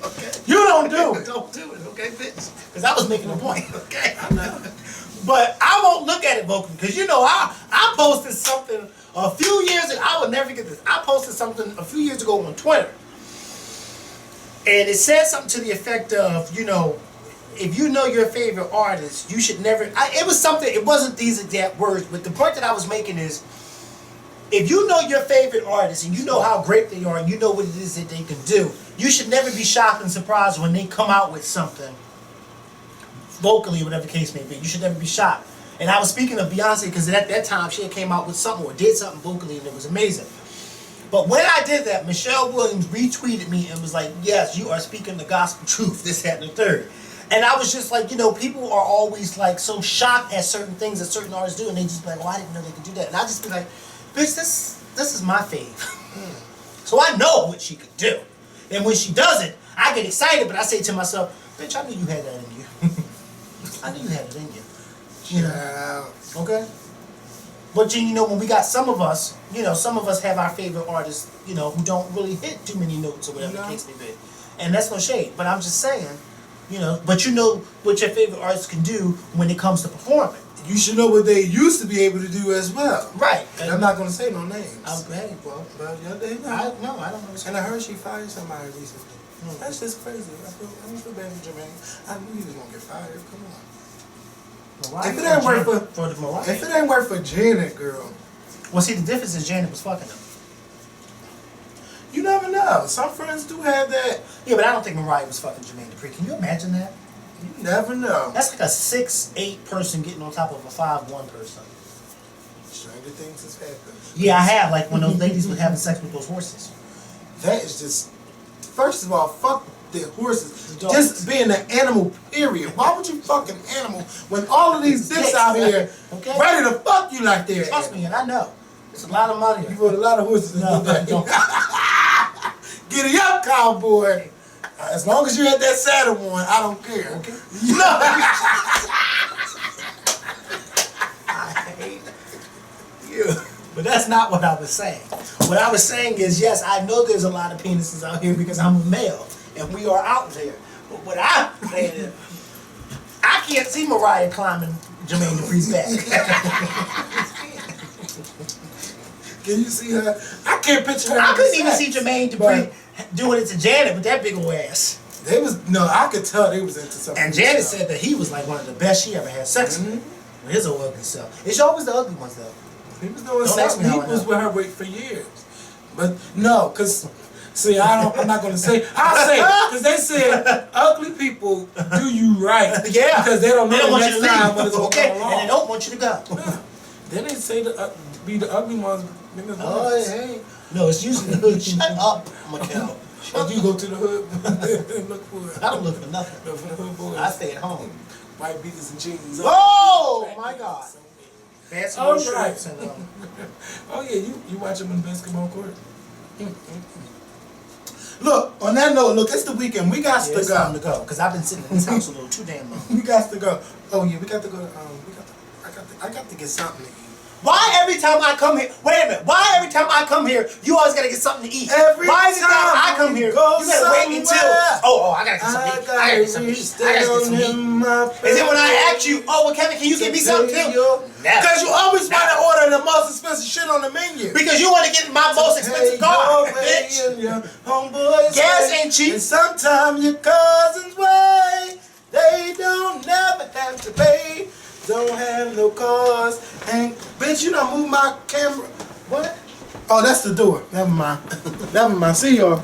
Okay. You don't do it. Don't do it, okay, bitch? Because I was making a point, okay? I know. But I won't look at it vocally because you know I posted something a few years ago. I will never forget this. I posted something a few years ago on Twitter, and it said something to the effect of, you know, if you know your favorite artist, you should never. It was something. It wasn't these exact words, but the point that I was making is, if you know your favorite artist and you know how great they are and you know what it is that they can do, you should never be shocked and surprised when they come out with something vocally, whatever the case may be. You should never be shocked. And I was speaking of Beyonce because at that time she had came out with something or did something vocally and it was amazing. But when I did that, Michelle Williams retweeted me and was like, yes, you are speaking the gospel truth, this, that, and the third. And I was just like, you know, people are always like so shocked at certain things that certain artists do and they just be like, well, I didn't know they could do that. And I just be like, bitch, this is my fave. So I know what she could do. And when she does it, I get excited, but I say to myself, bitch, I knew you had that in you. I knew you had it in you. You know? Okay? But you know, when we got some of us, you know, some of us have our favorite artists, you know, who don't really hit too many notes or whatever the case may be. And that's no shade. But I'm just saying, you know, but you know what your favorite artists can do when it comes to performing. You should know what they used to be able to do as well. Right. And I'm not going to say no names. Hey, well, they know. I don't know. And I heard she fired somebody recently. That's just crazy. I don't feel bad for Jermaine. I knew he was going to get fired. Come on. If it ain't work for Janet, girl. Well, see, the difference is Janet was fucking him. You never know. Some friends do have that. Yeah, but I don't think Mariah was fucking Jermaine Dupri. Can you imagine that? You never know. That's like a 6'8" person getting on top of a 5'1" person. Stranger things has happened. Yeah, I have. Like when those ladies were having sex with those horses. That is just. First of all, fuck the horses. Just being an animal, period. Why would you fuck an animal when all of these dicks out here ready to fuck you like they're Trust me, and I know. It's a lot of money. You put a lot of horses in that. Don't. Giddy up, cowboy. As long as you had that saddle one, I don't care. Okay. No. I hate you. But that's not what I was saying. What I was saying is, yes, I know there's a lot of penises out here because I'm a male, and we are out there. But what I'm saying is, I can't see Mariah climbing Jermaine Dupri's back. Can you see her? I can't picture her. I couldn't even see Jermaine Dupri doing it to Janet with that big old ass. I could tell they was into something. And Janet said that he was like one of the best she ever had sex with his old ugly self. It's always the ugly ones though. He was doing something. He was with her for years. But no, because, see, I'm not going to say, I'll say it, because they said ugly people do you right. Yeah. Because they don't know the want you next to time when it's going okay. along. And they don't want you to go. Yeah. Then they say be the ugly ones. Oh, hey. No, it's usually the hood. Shut up, Mikkel. Or you go to the hood and look for it. I don't look for nothing. Look for the hood boys. I stay at home. White beaters and jeans. Oh, my God. Fancy shirts and oh yeah, you watch them in the basketball court. Look, on that note, it's the weekend. We got to go. It's time to go because I've been sitting in this house a little too damn long. We got to go. Oh yeah, we got to go. I got to get something to eat. Why every time I come here? Wait a minute. Why every time I come here, you always gotta get something to eat. Every Why is it that I come here, you go gotta wait until, somewhere, I gotta get something to eat. I gotta get something to eat. I gotta get something to eat. And then when I ask you, oh, well, Kevin, can you get me something too? Because you always want to order the most expensive shit on the menu. Because you want to get my most expensive car, bitch. And your homeboys Gas way, ain't cheap. And sometimes your cousins way. They don't never have to pay. Don't have no cars. And bitch, you done moved my camera. What? Oh, that's the door. Never mind. Never mind. See y'all.